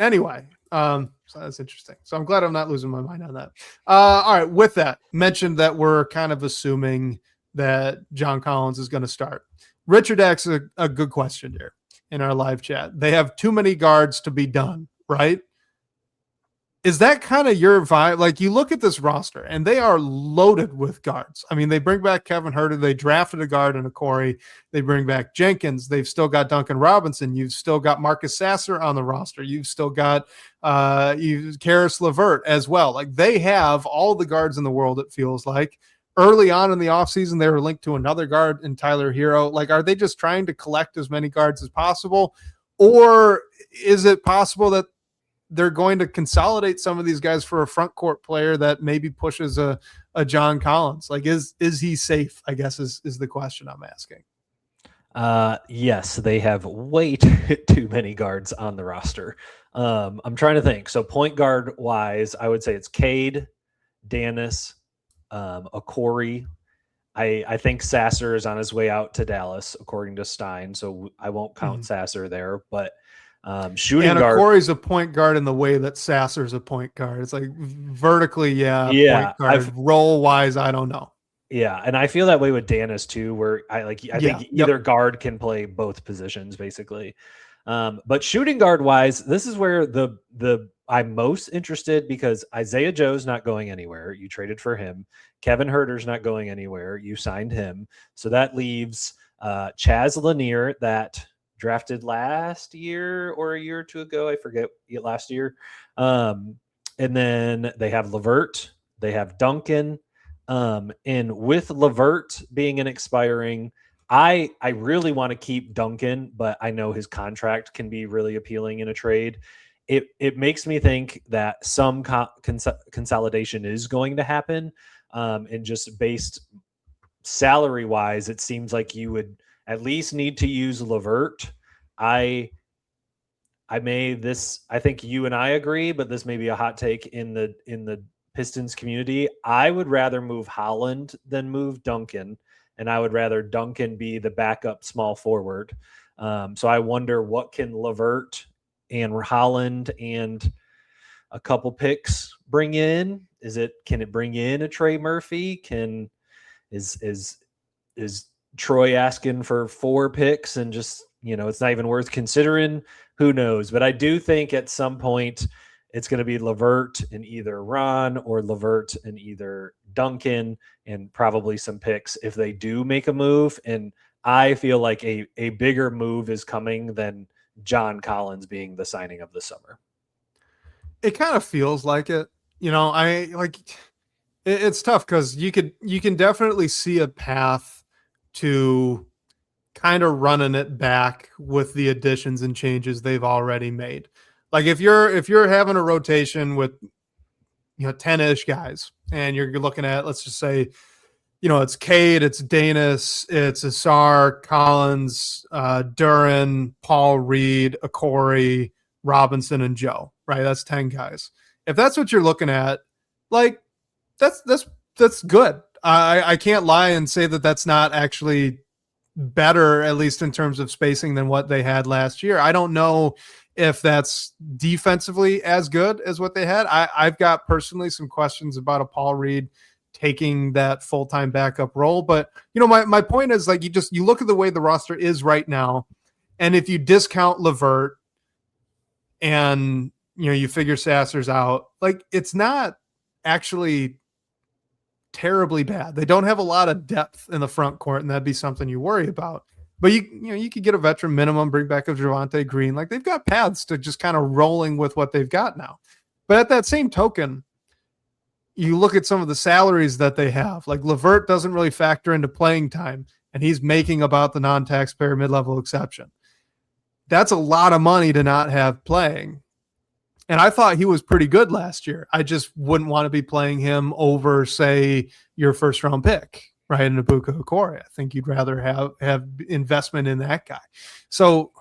anyway, so that's interesting. So I'm glad I'm not losing my mind on that. All right, with that, mentioned that we're kind of assuming that John Collins is going to start. Richard asks a good question here in our live chat. They have too many guards to be done, right? Is that kind of your vibe? Like, you look at this roster and they are loaded with guards. I mean, they bring back Kevin Huerter. They drafted a guard and a Corey. They bring back Jenkins. They've still got Duncan Robinson. You've still got Marcus Sasser on the roster. You've still got Karis LeVert as well. Like, they have all the guards in the world, it feels like. Early on in the offseason, they were linked to another guard in Tyler Hero. Like, are they just trying to collect as many guards as possible? Or is it possible that they're going to consolidate some of these guys for a front court player that maybe pushes a John Collins? Like, is he safe, I guess is the question I'm asking. Yes, they have way too many guards on the roster. I'm trying to think. So point guard wise, I would say it's Cade, Danis, a Corey. I think Sasser is on his way out to Dallas, according to Stein. So I won't count Sasser there, but shooting guard. And Corey's a point guard in the way that Sasser's a point guard. It's like vertically, point guard. Role wise, I don't know. Yeah, and I feel that way with Danis too, where I think either guard can play both positions basically. But shooting guard wise, this is where the I'm most interested, because Isaiah Joe's not going anywhere. You traded for him. Kevin Huerter's not going anywhere. You signed him. So that leaves Chaz Lanier, that drafted last year or a year or two ago. I forget, last year. And then they have LeVert. They have Duncan. And with LeVert being an expiring, I really want to keep Duncan, but I know his contract can be really appealing in a trade. it makes me think that some consolidation is going to happen. And just based salary wise, it seems like you would at least need to use LeVert. I think you and I agree, but this may be a hot take in the Pistons community. I would rather move Holland than move Duncan, and I would rather Duncan be the backup small forward. So I wonder, what can LeVert and Holland and a couple picks bring in? Can it bring in a Trey Murphy? Is Troy asking for 4 picks and just, it's not even worth considering? Who knows? But I do think at some point it's going to be LeVert and either Ron or LeVert and either Duncan, and probably some picks if they do make a move. And I feel like a bigger move is coming than John Collins being the signing of the summer. It kind of feels like it. It's tough because you can definitely see a path to kind of running it back with the additions and changes they've already made. Like if you're having a rotation with 10-ish guys, and you're looking at, let's just say, it's Cade, it's Danis, it's Asar, Collins, Duran, Paul Reed, Okori, Robinson, and Joe, right? That's 10 guys. If that's what you're looking at, like that's good. I can't lie and say that that's not actually better, at least in terms of spacing, than what they had last year. I don't know if that's defensively as good as what they had. I've got personally some questions about a Paul Reed taking that full-time backup role. But, my point is, like, you look at the way the roster is right now, and if you discount LeVert and, you figure Sasser's out, like, it's not actually terribly bad. They don't have a lot of depth in the front court, and that'd be something you worry about. But you could get a veteran minimum, bring back a Javonte Green. Like, they've got paths to just kind of rolling with what they've got now. But at that same token, you look at some of the salaries that they have. Like, LeVert doesn't really factor into playing time, and he's making about the non-taxpayer mid-level exception. That's a lot of money to not have playing. And I thought he was pretty good last year. I just wouldn't want to be playing him over, say, your first-round pick, right, in Ibuka Okori. I think you'd rather have investment in that guy. So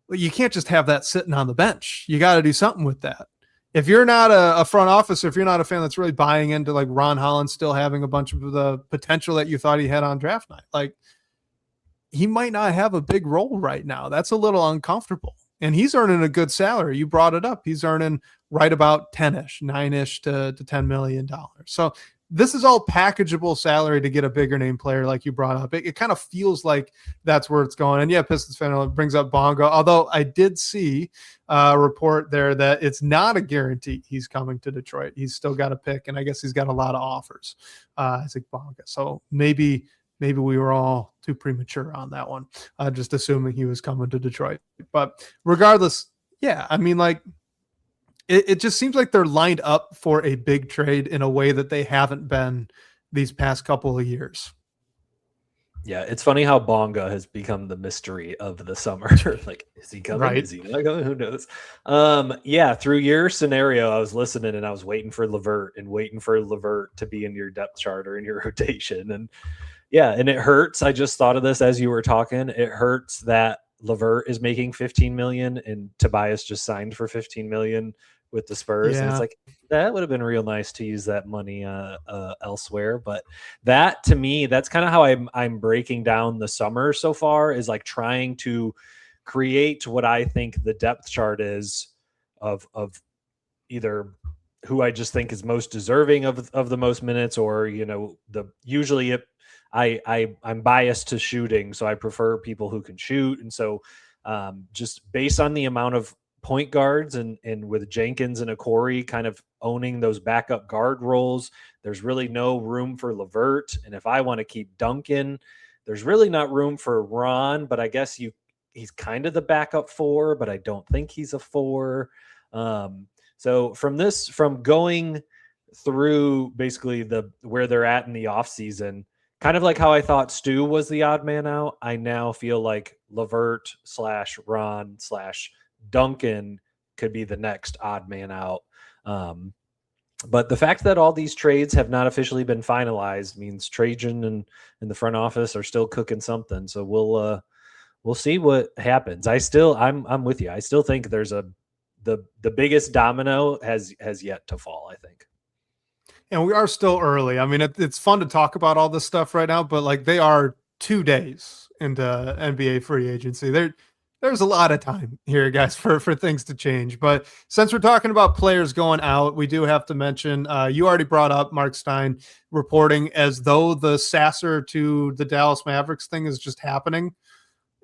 you can't just have that sitting on the bench. You got to do something with that. If you're not a front office, or if you're not a fan that's really buying into, like, Ron Holland still having a bunch of the potential that you thought he had on draft night, like, he might not have a big role right now. That's a little uncomfortable. And he's earning a good salary. You brought it up. He's earning right about 10-ish, 9-ish to $10 million. So this is all packageable salary to get a bigger name player like you brought up. It kind of feels like that's where it's going. And yeah, Pistons fan brings up Bonga, although I did see a report there that it's not a guarantee he's coming to Detroit. He's still got a pick, and I guess he's got a lot of offers, Isaac Bonga. So maybe we were all too premature on that one, just assuming he was coming to Detroit. But regardless, yeah, I mean, like, it just seems like they're lined up for a big trade in a way that they haven't been these past couple of years. Yeah, it's funny how Bonga has become the mystery of the summer. Like, is he coming? Right. Is he not coming? Who knows? Yeah, through your scenario, I was listening and I was waiting for LeVert to be in your depth chart or in your rotation. And yeah, and it hurts. I just thought of this as you were talking. It hurts that LeVert is making $15 million and Tobias just signed for $15 million with the Spurs. Yeah. And it's like, that would have been real nice to use that money elsewhere. But that, to me, that's kind of how I'm breaking down the summer so far, is like trying to create what I think the depth chart is of either who I just think is most deserving of the most minutes, or, usually I'm biased to shooting, so I prefer people who can shoot. And so just based on the amount of point guards and with Jenkins and Okori kind of owning those backup guard roles, there's really no room for LeVert. And if I want to keep Duncan, there's really not room for Ron, but I guess he's kind of the backup 4, but I don't think he's a 4. So from going through basically where they're at in the offseason, kind of like how I thought Stu was the odd man out, I now feel like LeVert /Ron/Duncan could be the next odd man out. But the fact that all these trades have not officially been finalized means Trajan and the front office are still cooking something. So we'll see what happens. I'm with you. I still think there's the biggest domino has yet to fall, I think. And we are still early. I mean, it's fun to talk about all this stuff right now, but like they are 2 days into NBA free agency. There's a lot of time here, guys, for things to change. But since we're talking about players going out, we do have to mention, you already brought up Mark Stein reporting as though the Sasser to the Dallas Mavericks thing is just happening.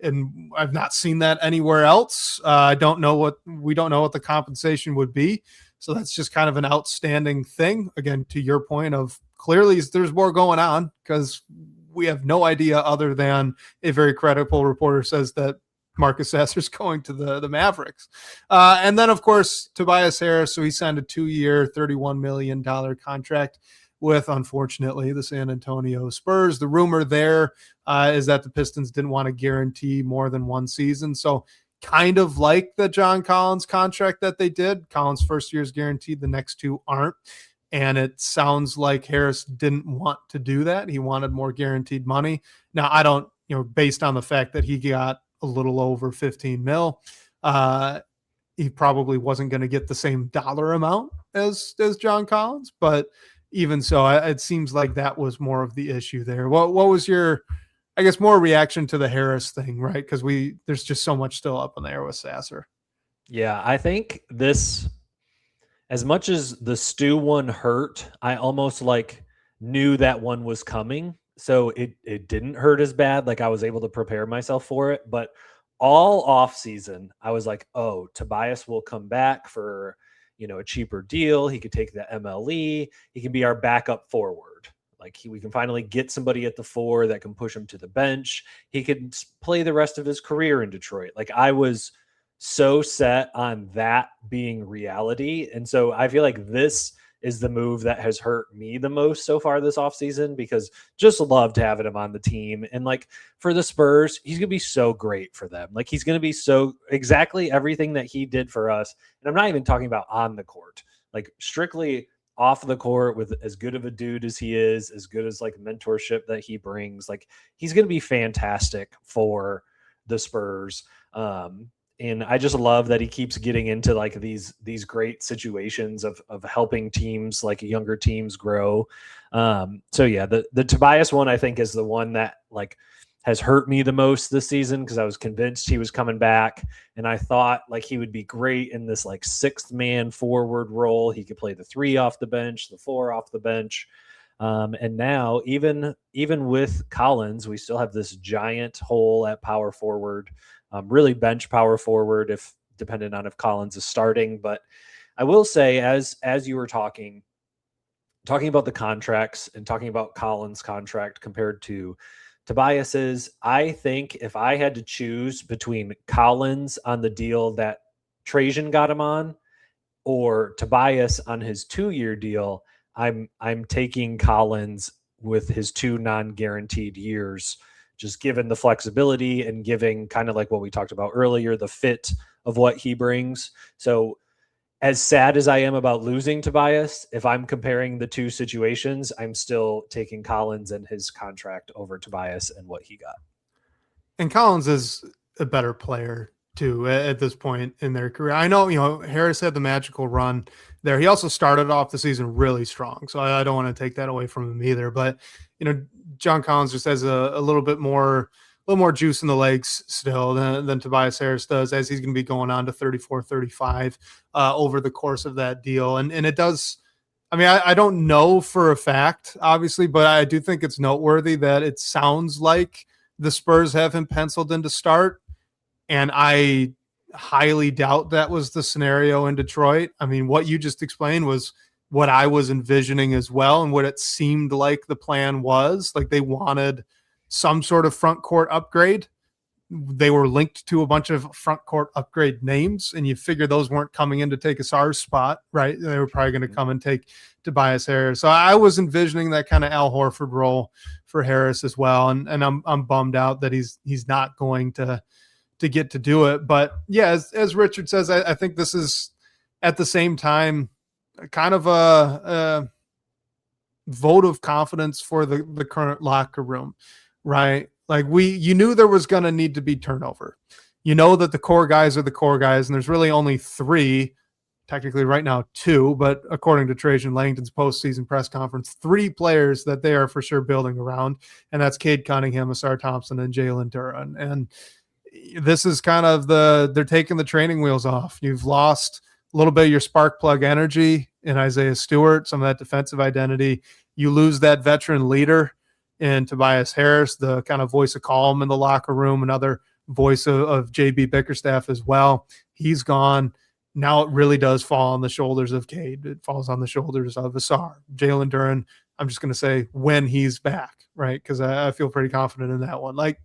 And I've not seen that anywhere else. We don't know what the compensation would be. So that's just kind of an outstanding thing. Again, to your point of clearly there's more going on because we have no idea other than a very credible reporter says that Marcus Sasser's going to the Mavericks. And then, of course, Tobias Harris. So he signed a 2-year, $31 million contract with, unfortunately, the San Antonio Spurs. The rumor there is that the Pistons didn't want to guarantee more than one season. So kind of like the John Collins contract that they did. Collins' first year is guaranteed. The next 2 aren't. And it sounds like Harris didn't want to do that. He wanted more guaranteed money. Now, I don't, based on the fact that he got a little over 15 mil, he probably wasn't going to get the same dollar amount as John Collins. But even so, it seems like that was more of the issue there. What was your, I guess, more reaction to the Harris thing, right? Because there's just so much still up in the air with Sasser. Yeah, I think this, as much as the Stu one hurt, I almost knew that one was coming. So it didn't hurt as bad. Like I was able to prepare myself for it. But all off season, I was like, oh, Tobias will come back for, a cheaper deal. He could take the MLE. He can be our backup forward. We can finally get somebody at the 4 that can push him to the bench. He could play the rest of his career in Detroit. I was so set on that being reality. And so I feel like this is the move that has hurt me the most so far this offseason, because just loved having him on the team. And for the Spurs, he's going to be so great for them. He's going to be so exactly everything that he did for us. And I'm not even talking about on the court, strictly off the court, with as good of a dude as he is, as good as mentorship that he brings. He's going to be fantastic for the Spurs. And I just love that he keeps getting into these great situations of helping teams, younger teams, grow. So yeah, the Tobias one I think is the one that has hurt me the most this season, because I was convinced he was coming back, and I thought he would be great in this 6th man forward role. He could play the 3 off the bench, the 4 off the bench. And now even with Collins, we still have this giant hole at power forward. Really bench power forward, if dependent on if Collins is starting. But I will say, as you were talking about the contracts and talking about Collins' contract compared to Tobias's, I think if I had to choose between Collins on the deal that Trajan got him on or Tobias on his 2-year deal, I'm taking Collins with his 2 non-guaranteed years, just given the flexibility and giving kind of what we talked about earlier, the fit of what he brings. So as sad as I am about losing Tobias, if I'm comparing the 2 situations, I'm still taking Collins and his contract over Tobias and what he got. And Collins is a better player too at this point in their career. I know, Harris had the magical run there. He also started off the season really strong. So I don't want to take that away from him either, but John Collins just has a little bit more juice in the legs still than Tobias Harris does, as he's going to be going on to 34, 35 over the course of that deal. And it does, I don't know for a fact, obviously, but I do think it's noteworthy that it sounds like the Spurs have him penciled in to start. And I highly doubt that was the scenario in Detroit. What you just explained was what I was envisioning as well, and what it seemed like the plan was. They wanted some sort of front court upgrade. They were linked to a bunch of front court upgrade names, and you figure those weren't coming in to take Asar's spot, right? They were probably going to come and take Tobias Harris. So I was envisioning that kind of Al Horford role for Harris as well, and I'm bummed out that he's not going to get to do it. But yeah, as Richard says, I think this is at the same time kind of a vote of confidence for the current locker room, right? Like you knew there was going to need to be turnover. You know that the core guys are the core guys, and there's really only 3, technically right now 2, but according to Trajan Langton's postseason press conference, 3 players that they are for sure building around, and that's Cade Cunningham, Asar Thompson, and Jalen Duren. And this is kind of they're taking the training wheels off. You've lost a little bit of your spark plug energy in Isaiah Stewart, some of that defensive identity. You lose that veteran leader in Tobias Harris, the kind of voice of calm in the locker room, another voice of JB Bickerstaff as well. He's gone. Now it really does fall on the shoulders of Cade. It falls on the shoulders of Asar. Jalen Duren, I'm just going to say when he's back, right? Because I feel pretty confident in that one. Like,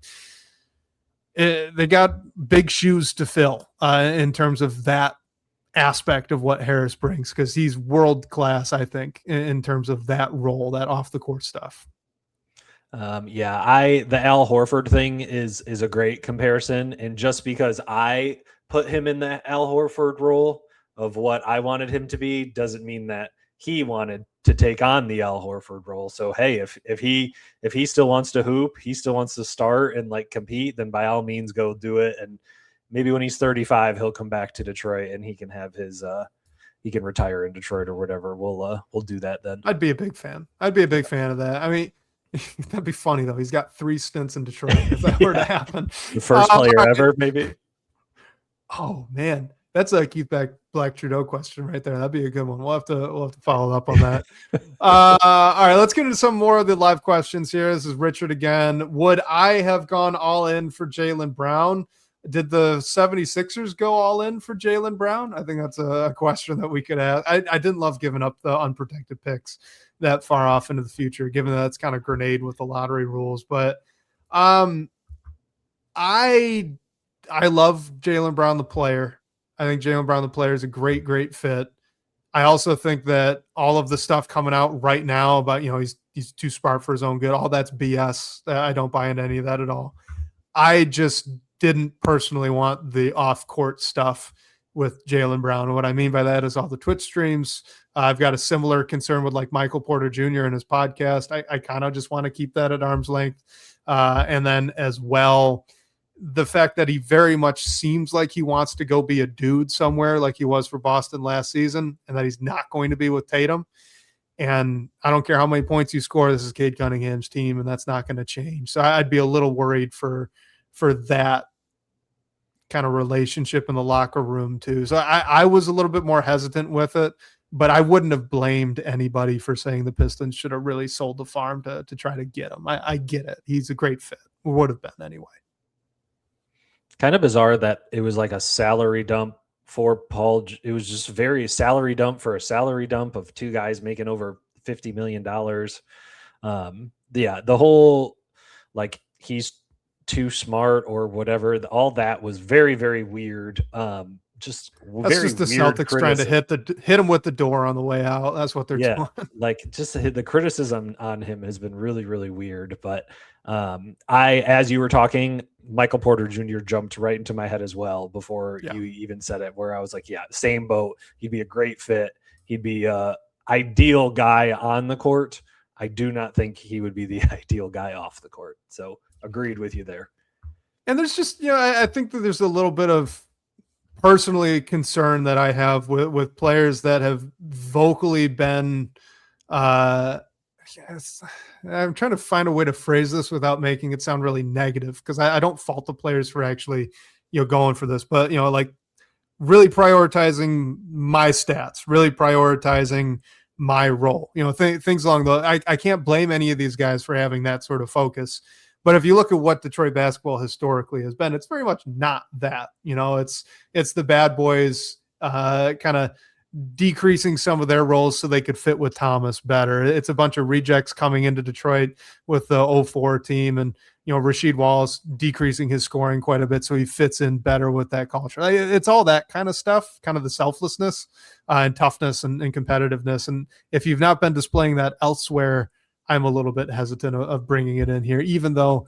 they got big shoes to fill in terms of that aspect of what Harris brings, because he's world-class, I think, in terms of that role, that off-the-court stuff. The Al Horford thing is a great comparison, and just because I put him in the Al Horford role of what I wanted him to be doesn't mean that he wanted to take on the Al Horford role. So hey, if he still wants to hoop, he still wants to start and like compete, then by all means go do it. And maybe when he's 35, he'll come back to Detroit and he can have his he can retire in Detroit or whatever. We'll do that then. I'd be a big fan. I'd be a big fan of that. I mean, that'd be funny though. He's got 3 stints in Detroit if that were to happen. The first player ever, maybe. Oh man, that's a Keith Black Trudeau question right there. That'd be a good one. We'll have to follow up on that. All right, let's get into some more of the live questions here. This is Richard again. Would I have gone all in for Jaylen Brown? Did the 76ers go all in for Jaylen Brown? I think that's a question that we could ask. I didn't love giving up the unprotected picks that far off into the future, given that it's kind of grenade with the lottery rules. But I love Jaylen Brown, the player. I think Jaylen Brown, the player, is a great, great fit. I also think that all of the stuff coming out right now about, he's too smart for his own good, all that's BS. I don't buy into any of that at all. I just didn't personally want the off-court stuff with Jaylen Brown. And what I mean by that is all the Twitch streams. I've got a similar concern with like Michael Porter Jr. and his podcast. I kind of just want to keep that at arm's length. And then as well, the fact that he very much seems like he wants to go be a dude somewhere like he was for Boston last season, and that he's not going to be with Tatum. And I don't care how many points you score, this is Cade Cunningham's team, and that's not going to change. So I'd be a little worried for that kind of relationship in the locker room too. So I was a little bit more hesitant with it, but I wouldn't have blamed anybody for saying the Pistons should have really sold the farm to try to get him. I get it. He's a great fit. Would have been anyway. Kind of bizarre that it was like a salary dump for Paul. It was just very salary dump for a salary dump of 2 guys making over $50 million. The whole, like, he's too smart or whatever. All that was very, very weird. That's just the Celtics trying to hit him with the door on the way out. That's what they're doing. Like, just the criticism on him has been really, really weird. But as you were talking, Michael Porter Jr. jumped right into my head as well before you even said it, where I was like, same boat. He'd be a great fit. He'd be a ideal guy on the court. I do not think he would be the ideal guy off the court. So agreed with you there. And there's just, I think that there's a little bit of personally concern that I have with players that have vocally been, I'm trying to find a way to phrase this without making it sound really negative, because I don't fault the players for actually, going for this, but, like really prioritizing my stats, really prioritizing my role, things along the, I can't blame any of these guys for having that sort of focus. But if you look at what Detroit basketball historically has been, it's very much not that. It's the bad boys kind of decreasing some of their roles so they could fit with Thomas better. It's a bunch of rejects coming into Detroit with the 04 team, and Rasheed Wallace decreasing his scoring quite a bit so he fits in better with that culture. It's all that kind of stuff, kind of the selflessness and toughness and competitiveness. And if you've not been displaying that elsewhere, I'm a little bit hesitant of bringing it in here, even though,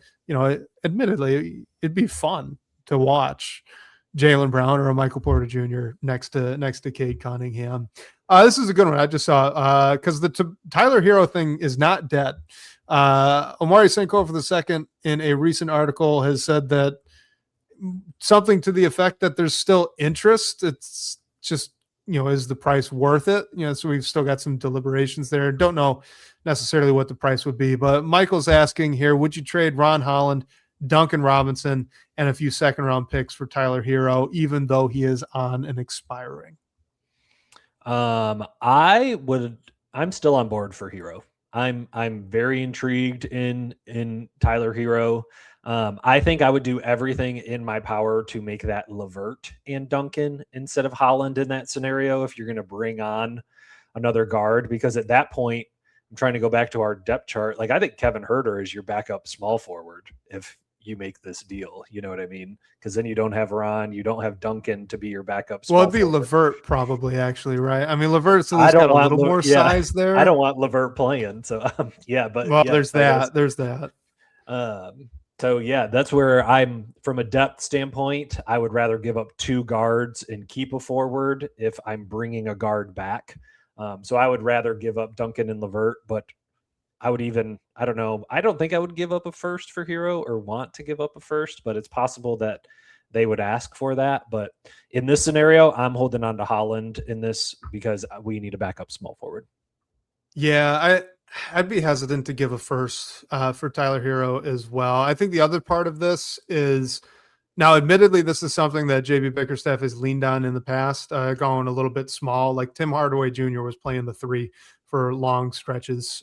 admittedly, it'd be fun to watch Jaylen Brown or a Michael Porter Jr. next to Cade Cunningham. This is a good one. I just saw because the Tyler Hero thing is not dead. Omari Senko for the second in a recent article has said that something to the effect that there's still interest. It's just, is the price worth it? So we've still got some deliberations there. Don't know necessarily what the price would be, but Michael's asking here, would you trade Ron Holland, Duncan Robinson, and a few second-round picks for Tyler Hero, even though he is on an expiring? I'm still on board for Hero. I'm very intrigued in Tyler Hero. I think I would do everything in my power to make that LeVert and Duncan instead of Holland in that scenario if you're going to bring on another guard, because at that point, I'm trying to go back to our depth chart. Like, I think Kevin Huerter is your backup small forward if you make this deal. You know what I mean? Because then you don't have Ron, you don't have Duncan to be your backup small Well, it'd be forward. LeVert probably, actually, right? I mean, LeVert's at least got a little more size there. I don't want LeVert playing. So, there's that. There's that. So, yeah, that's where I'm from a depth standpoint. I would rather give up 2 guards and keep a forward if I'm bringing a guard back. So I would rather give up Duncan and LeVert, but I don't know. I don't think I would give up a first for Hero or want to give up a first, but it's possible that they would ask for that. But in this scenario, I'm holding on to Holland in this because we need a backup small forward. Yeah, I'd be hesitant to give a first for Tyler Hero as well. I think the other part of this is, now admittedly, this is something that JB Bickerstaff has leaned on in the past, going a little bit small. Like Tim Hardaway Jr. was playing the 3 for long stretches.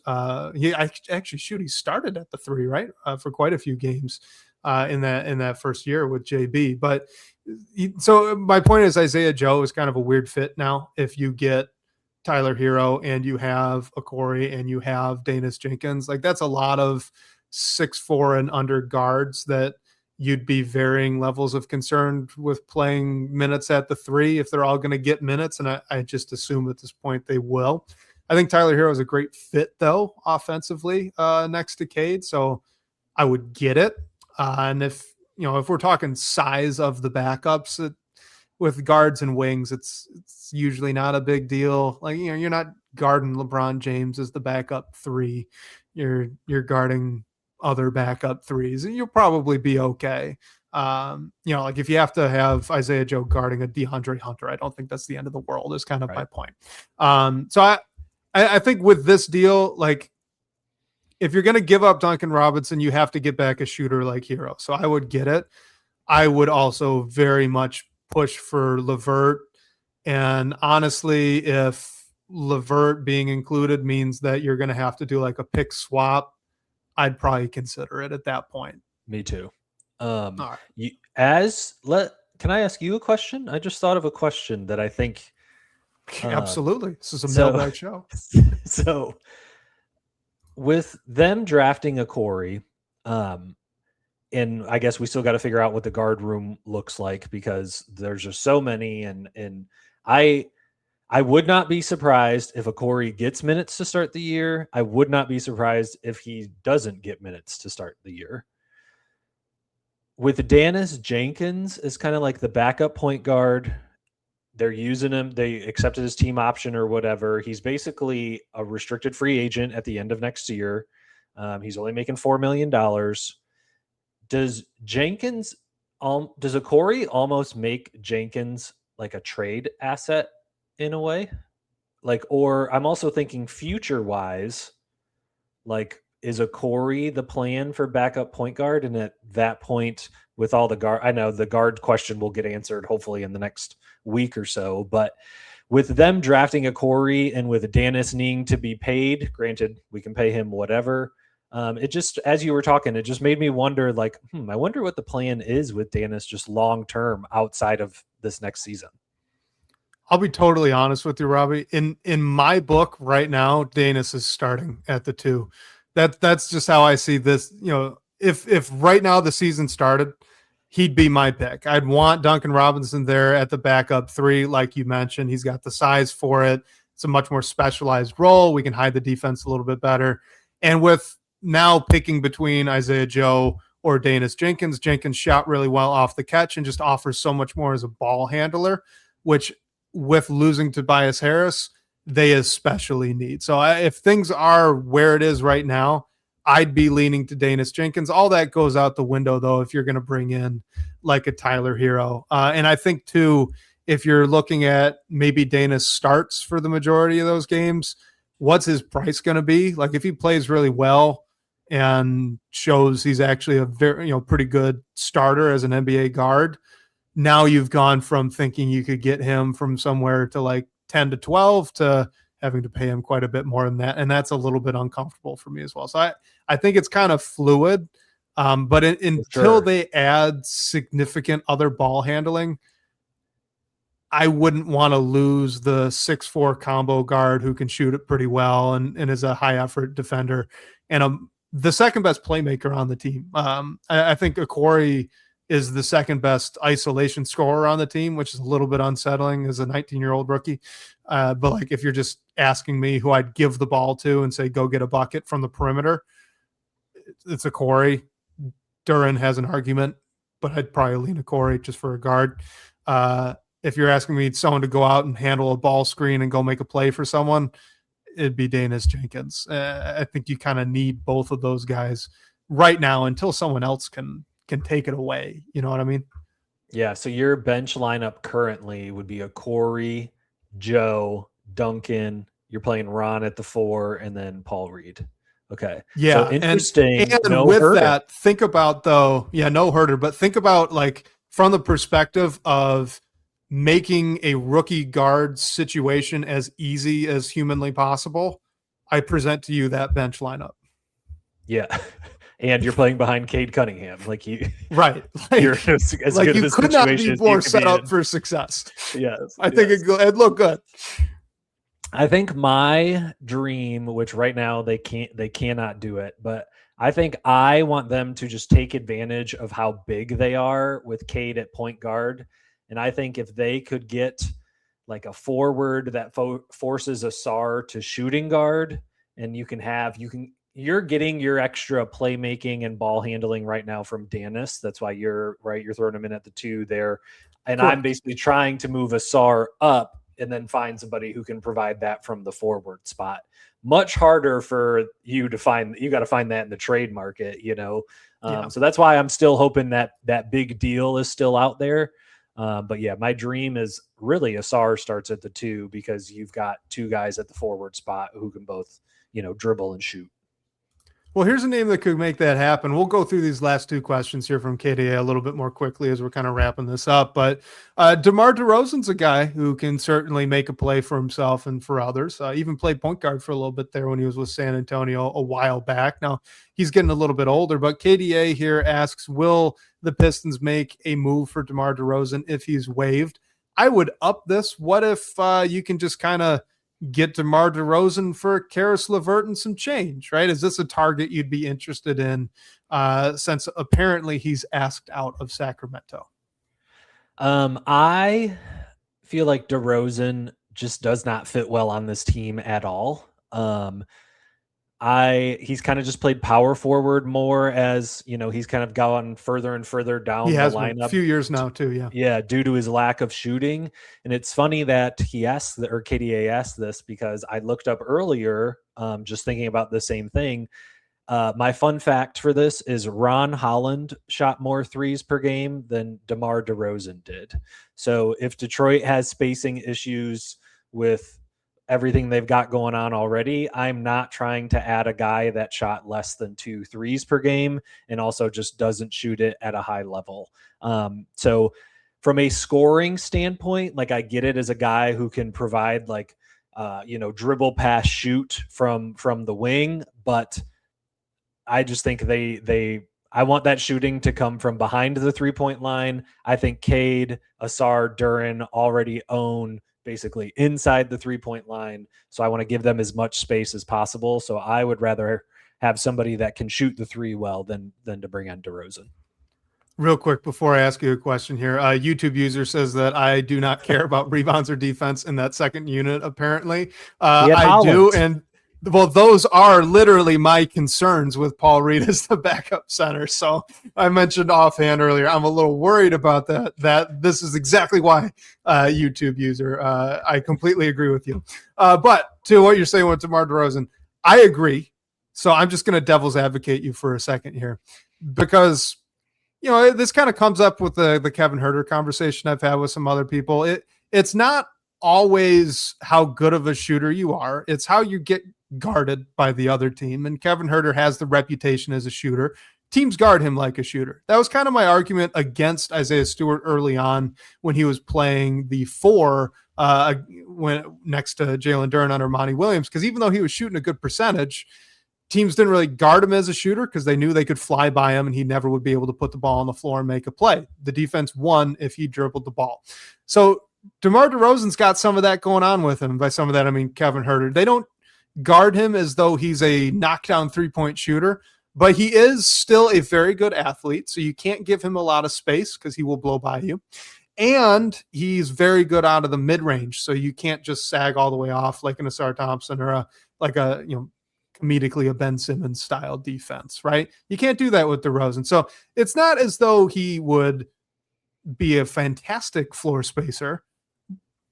He started at the 3, right? For quite a few games in that first year with JB. But so my point is, Isaiah Joe is kind of a weird fit now. If you get Tyler Hero and you have a Corey and you have Danis Jenkins, like that's a lot of 6'4" and under guards that you'd be varying levels of concern with playing minutes at the 3 if they're all going to get minutes. And I just assume at this point they will. I think Tyler Hero is a great fit, though, offensively next to Cade, so I would get it. And if we're talking size of the backups with guards and wings, it's usually not a big deal. Like, you're not guarding LeBron James as the backup 3. You're guarding other backup 3s, and you'll probably be okay. Like if you have to have Isaiah Joe guarding a DeAndre Hunter, I don't think that's the end of the world, is kind of my point. So I think with this deal, like if you're going to give up Duncan Robinson, you have to get back a shooter like Hero. So I would get it. I would also very much push for LeVert. And honestly, if LeVert being included means that you're going to have to do like a pick swap, I'd probably consider it at that point. Me too. All right. Can I ask you a question? I just thought of a question that I think. Absolutely. This is a mailbag show. So with them drafting a Corey, and I guess we still got to figure out what the guard room looks like because there's just so many, and I would not be surprised if a Corey gets minutes to start the year. I would not be surprised if he doesn't get minutes to start the year. With Danis Jenkins as kind of like the backup point guard, they're using him. They accepted his team option or whatever. He's basically a restricted free agent at the end of next year. He's only making $4 million. Does a Corey almost make Jenkins like a trade asset in a way? Like, or I'm also thinking future wise, like, is a Corey the plan for backup point guard? And at that point, with all the guard, I know the guard question will get answered hopefully in the next week or so, but with them drafting a Corey and with Danis needing to be paid, granted, we can pay him whatever. It just, as you were talking, it just made me wonder, like, I wonder what the plan is with Danis just long term outside of this next season. I'll be totally honest with you, Robbie. In my book right now, Danis is starting at the 2. That's just how I see this. If right now the season started, he'd be my pick. I'd want Duncan Robinson there at the backup 3, like you mentioned. He's got the size for it. It's a much more specialized role. We can hide the defense a little bit better. And with now picking between Isaiah Joe or Danis Jenkins. Jenkins shot really well off the catch and just offers so much more as a ball handler, which with losing Tobias Harris, they especially need. So if things are where it is right now, I'd be leaning to Danis Jenkins. All that goes out the window, though, if you're going to bring in like a Tyler Hero. And I think, too, if you're looking at maybe Danis starts for the majority of those games, what's his price going to be? Like if he plays really well and shows he's actually a very, pretty good starter as an NBA guard, now you've gone from thinking you could get him from somewhere to like 10 to 12 to having to pay him quite a bit more than that. And that's a little bit uncomfortable for me as well. So I think it's kind of fluid, but until they add significant other ball handling, I wouldn't want to lose the 6'4" combo guard who can shoot it pretty well and is a high effort defender and the second best playmaker on the team. I think Okori is the second best isolation scorer on the team, which is a little bit unsettling as a 19-year-old rookie. But like if you're just asking me who I'd give the ball to and say, go get a bucket from the perimeter, it's Okori. Duren has an argument, but I'd probably lean Okori just for a guard. If you're asking me someone to go out and handle a ball screen and go make a play for someone, it'd be Danis Jenkins. I think you kind of need both of those guys right now until someone else can take it away. You know what I mean? Yeah. So your bench lineup currently would be Okori, Joe, Duncan. You're playing Ron at the 4 and then Paul Reed. Okay. Yeah. So interesting. And no with Herter. that, think about though, no Herter, but think about like from the perspective of making a rookie guard situation as easy as humanly possible. I present to you that bench lineup. Yeah. And you're playing behind Cade Cunningham. Like you, right. Like, you're as like good you of a could not situation be more as you set could be up in. for success. Yes. I think it'd look good. I think my dream, which right now they cannot do it, but I think I want them to just take advantage of how big they are with Cade at point guard. And I think if they could get like a forward that forces a SAR to shooting guard, and you're getting your extra playmaking and ball handling right now from Danis. That's why you're throwing him in at the 2 there. And Cool. I'm basically trying to move a SAR up and then find somebody who can provide that from the forward spot. Much harder for you to find. You got to find that in the trade market, So that's why I'm still hoping that big deal is still out there. But yeah, my dream is really Asar starts at the 2 because you've got 2 guys at the forward spot who can both, dribble and shoot. Well, here's a name that could make that happen. We'll go through these last 2 questions here from KDA a little bit more quickly as we're kind of wrapping this up. But DeMar DeRozan's a guy who can certainly make a play for himself and for others. Even played point guard for a little bit there when he was with San Antonio a while back. Now, he's getting a little bit older, but KDA here asks, will the Pistons make a move for DeMar DeRozan if he's waived? I would up this. What if you can just kind of get DeMar DeRozan for Karis LeVert and some change, right? Is this a target you'd be interested in since apparently he's asked out of Sacramento? I feel like DeRozan just does not fit well on this team at all. He's kind of just played power forward more as, he's kind of gone further and further down the lineup. A few years now too. Yeah. Yeah. Due to his lack of shooting. And it's funny that he asked or KDA asked this because I looked up earlier, just thinking about the same thing. My fun fact for this is Ron Holland shot more threes per game than DeMar DeRozan did. So if Detroit has spacing issues with everything they've got going on already, I'm not trying to add a guy that shot less than 2 threes per game and also just doesn't shoot it at a high level. So from a scoring standpoint, like I get it as a guy who can provide like, dribble, pass, shoot from the wing, but I just think I want that shooting to come from behind the 3-point line. I think Cade, Asar, Duren already own basically inside the 3-point line. So I want to give them as much space as possible. So I would rather have somebody that can shoot the 3 well than to bring on DeRozan. Real quick, before I ask you a question here, a YouTube user says that I do not care about rebounds or defense in that second unit. Apparently I do. And Well, those are literally my concerns with Paul Reed as the backup center. So I mentioned offhand earlier, I'm a little worried about that this is exactly why, YouTube user, I completely agree with you. But to what you're saying with DeMar DeRozan, I agree. So I'm just going to devil's advocate you for a second here, because this kind of comes up with the Kevin Huerter conversation I've had with some other people. It's not always how good of a shooter you are. It's how you get guarded by the other team. And Kevin Huerter has the reputation as a shooter. Teams guard him like a shooter. That was kind of my argument against Isaiah Stewart early on when he was playing the 4 when next to Jalen Duren under Monty Williams, because even though he was shooting a good percentage, teams didn't really guard him as a shooter because they knew they could fly by him and he never would be able to put the ball on the floor and make a play. The defense won if he dribbled the ball. So DeMar DeRozan's got some of that going on with him. By some of that, I mean Kevin Huerter. They don't guard him as though he's a knockdown 3-point shooter, but he is still a very good athlete. So you can't give him a lot of space because he will blow by you. And he's very good out of the mid-range. So you can't just sag all the way off like an Asar Thompson or comedically a Ben Simmons style defense, right? You can't do that with DeRozan. So it's not as though he would be a fantastic floor spacer,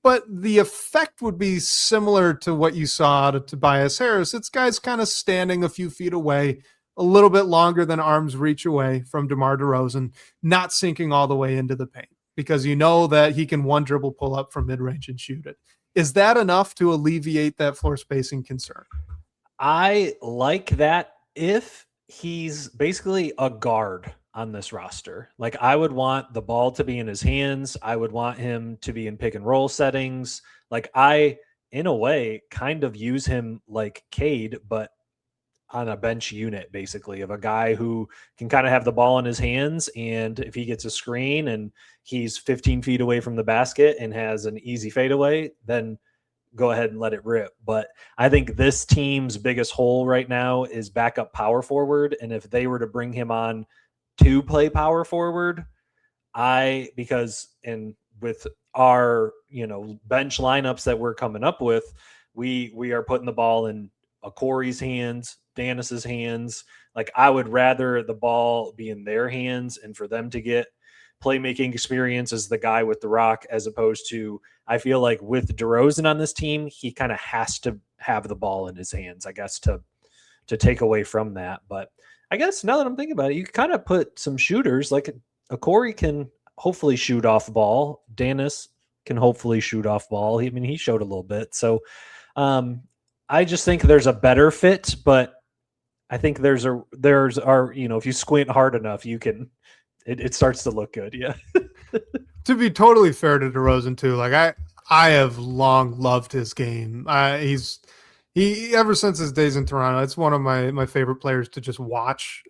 but the effect would be similar to what you saw to Tobias Harris. It's guys kind of standing a few feet away, a little bit longer than arm's reach away from DeMar DeRozan, not sinking all the way into the paint because you know that he can one dribble pull up from mid-range and shoot it. Is that enough to alleviate that floor spacing concern? I like that if he's basically a guard on this roster. Like, I would want the ball to be in his hands. I would want him to be in pick and roll settings. Like, I, in a way, kind of use him like Cade, but on a bench unit, basically, of a guy who can kind of have the ball in his hands. And if he gets a screen and he's 15 feet away from the basket and has an easy fadeaway, then go ahead and let it rip. But I think this team's biggest hole right now is backup power forward. And if they were to bring him on to play power forward, with our, bench lineups that we're coming up with, we are putting the ball in Corey's hands, Danis's hands. Like, I would rather the ball be in their hands and for them to get playmaking experience as the guy with the rock, as opposed to, I feel like with DeRozan on this team, he kind of has to have the ball in his hands, I guess, to take away from that. But I guess now that I'm thinking about it, you kind of put some shooters, like a Corey can hopefully shoot off ball. Danis can hopefully shoot off ball. I mean, he showed a little bit. So I just think there's a better fit, but I think there's if you squint hard enough, you can, it starts to look good. Yeah. To be totally fair to DeRozan too, like I have long loved his game. He ever since his days in Toronto, it's one of my favorite players to just watch.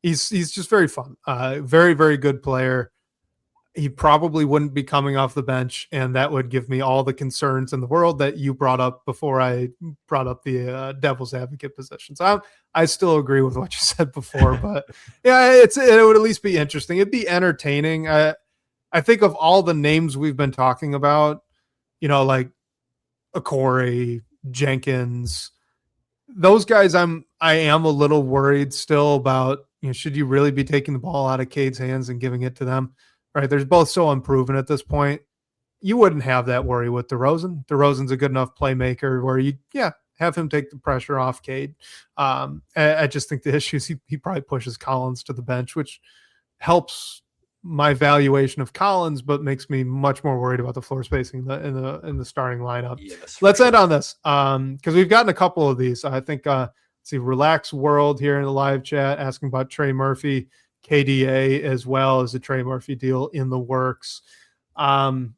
He's just very fun. Very, very good player. He probably wouldn't be coming off the bench, and that would give me all the concerns in the world that you brought up before I brought up the devil's advocate position. So I still agree with what you said before, but yeah, it would at least be interesting. It'd be entertaining. I think of all the names we've been talking about, like Corey, Jenkins, those guys, I am a little worried still about, should you really be taking the ball out of Cade's hands and giving it to them? Right. They're both so unproven at this point. You wouldn't have that worry with DeRozan. DeRozan's a good enough playmaker where have him take the pressure off Cade. I just think the issue is he probably pushes Collins to the bench, which helps my valuation of Collins, but makes me much more worried about the floor spacing in the starting lineup. Yes, let's end on this because we've gotten a couple of these. I think let's see, Relax World here in the live chat asking about Trey Murphy, KDA, as well as the Trey Murphy deal in the works. I'll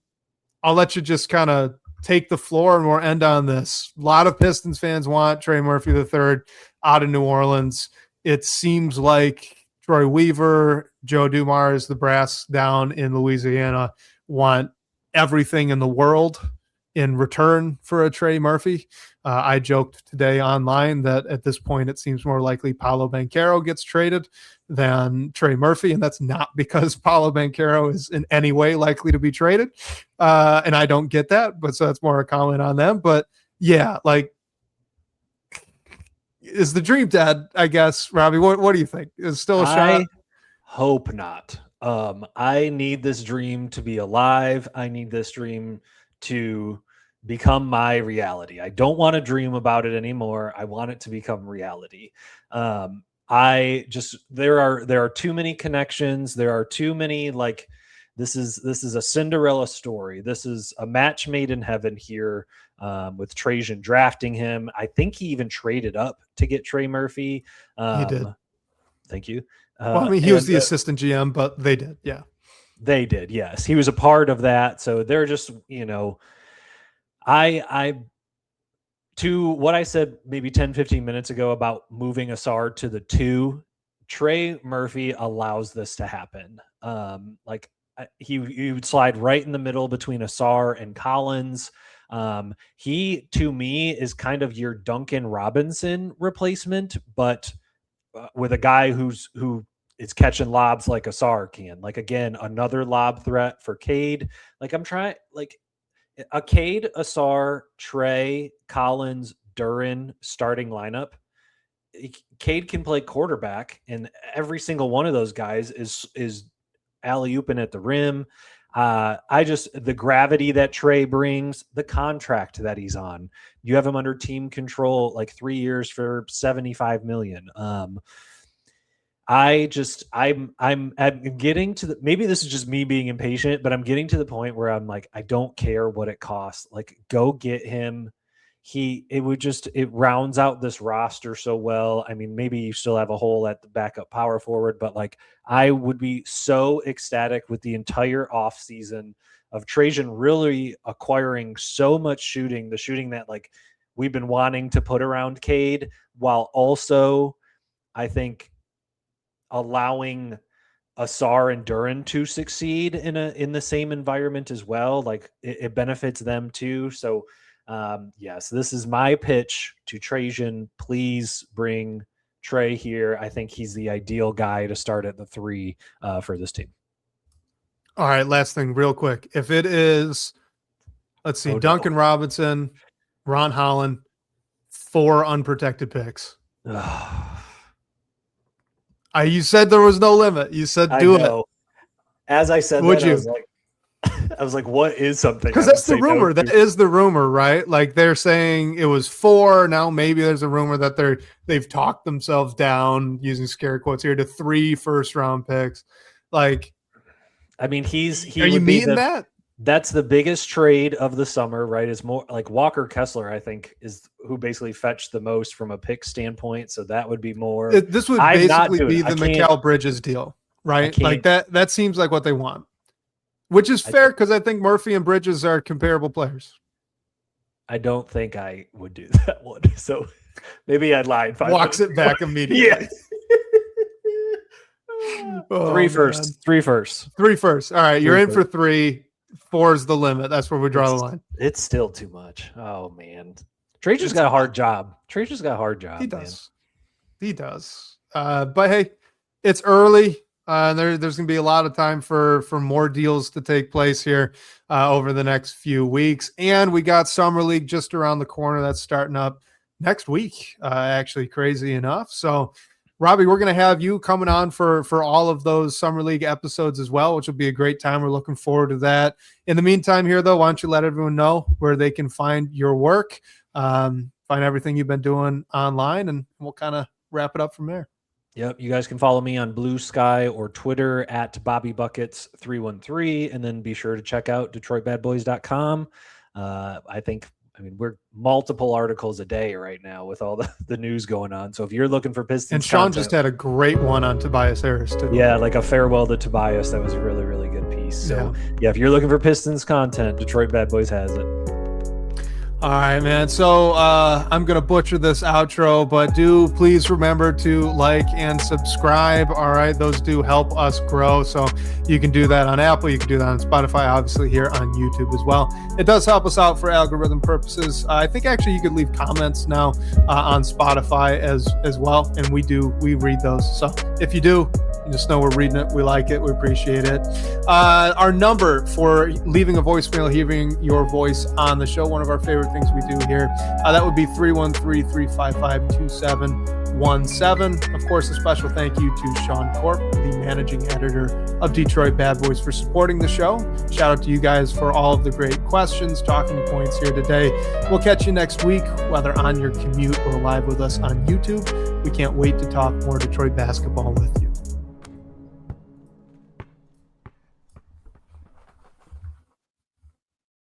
let you just kind of take the floor and we'll end on this. A lot of Pistons fans want Trey Murphy III out of New Orleans. It seems like Troy Weaver, Joe Dumars, the brass down in Louisiana want everything in the world in return for a Trey Murphy. I joked today online that at this point it seems more likely Paolo Banchero gets traded than Trey Murphy, and that's not because Paolo Banchero is in any way likely to be traded. And I don't get that, but so that's more a comment on them. But yeah, like is the dream dead, I guess? Robbie, what do you think? Is still a shot? I hope not. I need this dream to be alive. I need this dream to become my reality. I don't want to dream about it anymore. I want it to become reality. There are too many connections. There are too many, like, this is a Cinderella story. This is a match made in heaven here, with Trajan drafting him. I think he even traded up to get Trey Murphy. He did. Thank you. Well, I mean, he was the assistant GM, but they did. Yeah, they did. Yes. He was a part of that. So they're just, I to what I said maybe 10, 15 minutes ago about moving Asar to the 2, Trey Murphy allows this to happen. He would slide right in the middle between Asar and Collins. He, to me, is kind of your Duncan Robinson replacement, but with a guy who is catching lobs like Asar can. Like, again, another lob threat for Cade. Like, I'm trying, like, a Cade, Asar, Trey, Collins, Duren starting lineup. Cade can play quarterback, and every single one of those guys is alley-ooping at the rim. The gravity that Trey brings, the contract that he's on, you have him under team control, like 3 years for $75 million. I'm getting to the, maybe this is just me being impatient, but I'm getting to the point where I'm like, I don't care what it costs. Like, go get him. It rounds out this roster so well. I mean, maybe you still have a hole at the backup power forward, but like, I would be so ecstatic with the entire off season of Trajan really acquiring so much shooting, the shooting that like we've been wanting to put around Cade, while also, I think, allowing Asar and Duren to succeed in the same environment as well. Like, it benefits them too. So yes, this is my pitch to Trajan. Please bring Trey here. I think he's the ideal guy to start at the 3 for this team. All right, last thing real quick. If it is, let's see, Duncan Robinson, Ron Holland, 4 unprotected picks. You said there was no limit. You said do it. As I said, would you? I was like, what is something? Because that's the rumor. No, that is the rumor, right? Like, they're saying it was 4. Now maybe there's a rumor that they've talked themselves down, using scare quotes here, to 3 first-round picks. Like, I mean, are you meaning that? That's the biggest trade of the summer, right? Is more like Walker Kessler, I think, is who basically fetched the most from a pick standpoint. So that would be more. This would basically be the Mikal Bridges deal, right? Like that seems like what they want, which is fair because I think Murphy and Bridges are comparable players. I don't think I would do that one. So maybe I'd lie. Walks it back immediately. Yeah. 3 firsts. 3 firsts. 3 firsts. All right. You're in for 3. 4 is the limit. That's where we draw the line. It's still too much. Oh, man. Trajan's got a hard job. He does. Man. He does. But hey, it's early. There's going to be a lot of time for more deals to take place here over the next few weeks. And we got Summer League just around the corner. That's starting up next week, actually, crazy enough. So, Robbie, we're going to have you coming on for all of those Summer League episodes as well, which will be a great time. We're looking forward to that. In the meantime here, though, why don't you let everyone know where they can find your work, find everything you've been doing online, and we'll kind of wrap it up from there. Yep. You guys can follow me on Blue Sky or Twitter at BobbyBuckets313, and then be sure to check out DetroitBadBoys.com. We're multiple articles a day right now with all the news going on. So if you're looking for Pistons, and Sean just had a great one on Tobias Harris too. Yeah, like a farewell to Tobias. That was a really, really good piece. So yeah, if you're looking for Pistons content, Detroit Bad Boys has it. All right, man. So I'm going to butcher this outro, but do please remember to like and subscribe. All right. Those do help us grow. So you can do that on Apple. You can do that on Spotify, obviously here on YouTube as well. It does help us out for algorithm purposes. I think actually you could leave comments now on Spotify as well. And we read those. So if you do, Just know we're reading it. We like it. We appreciate it. Our number for leaving a voicemail, hearing your voice on the show, one of our favorite things we do here, that would be 313-355-2717. Of course, a special thank you to Sean Corp, the managing editor of Detroit Bad Boys, for supporting the show. Shout out to you guys for all of the great questions, talking points here today. We'll catch you next week, whether on your commute or live with us on YouTube. We can't wait to talk more Detroit basketball with you.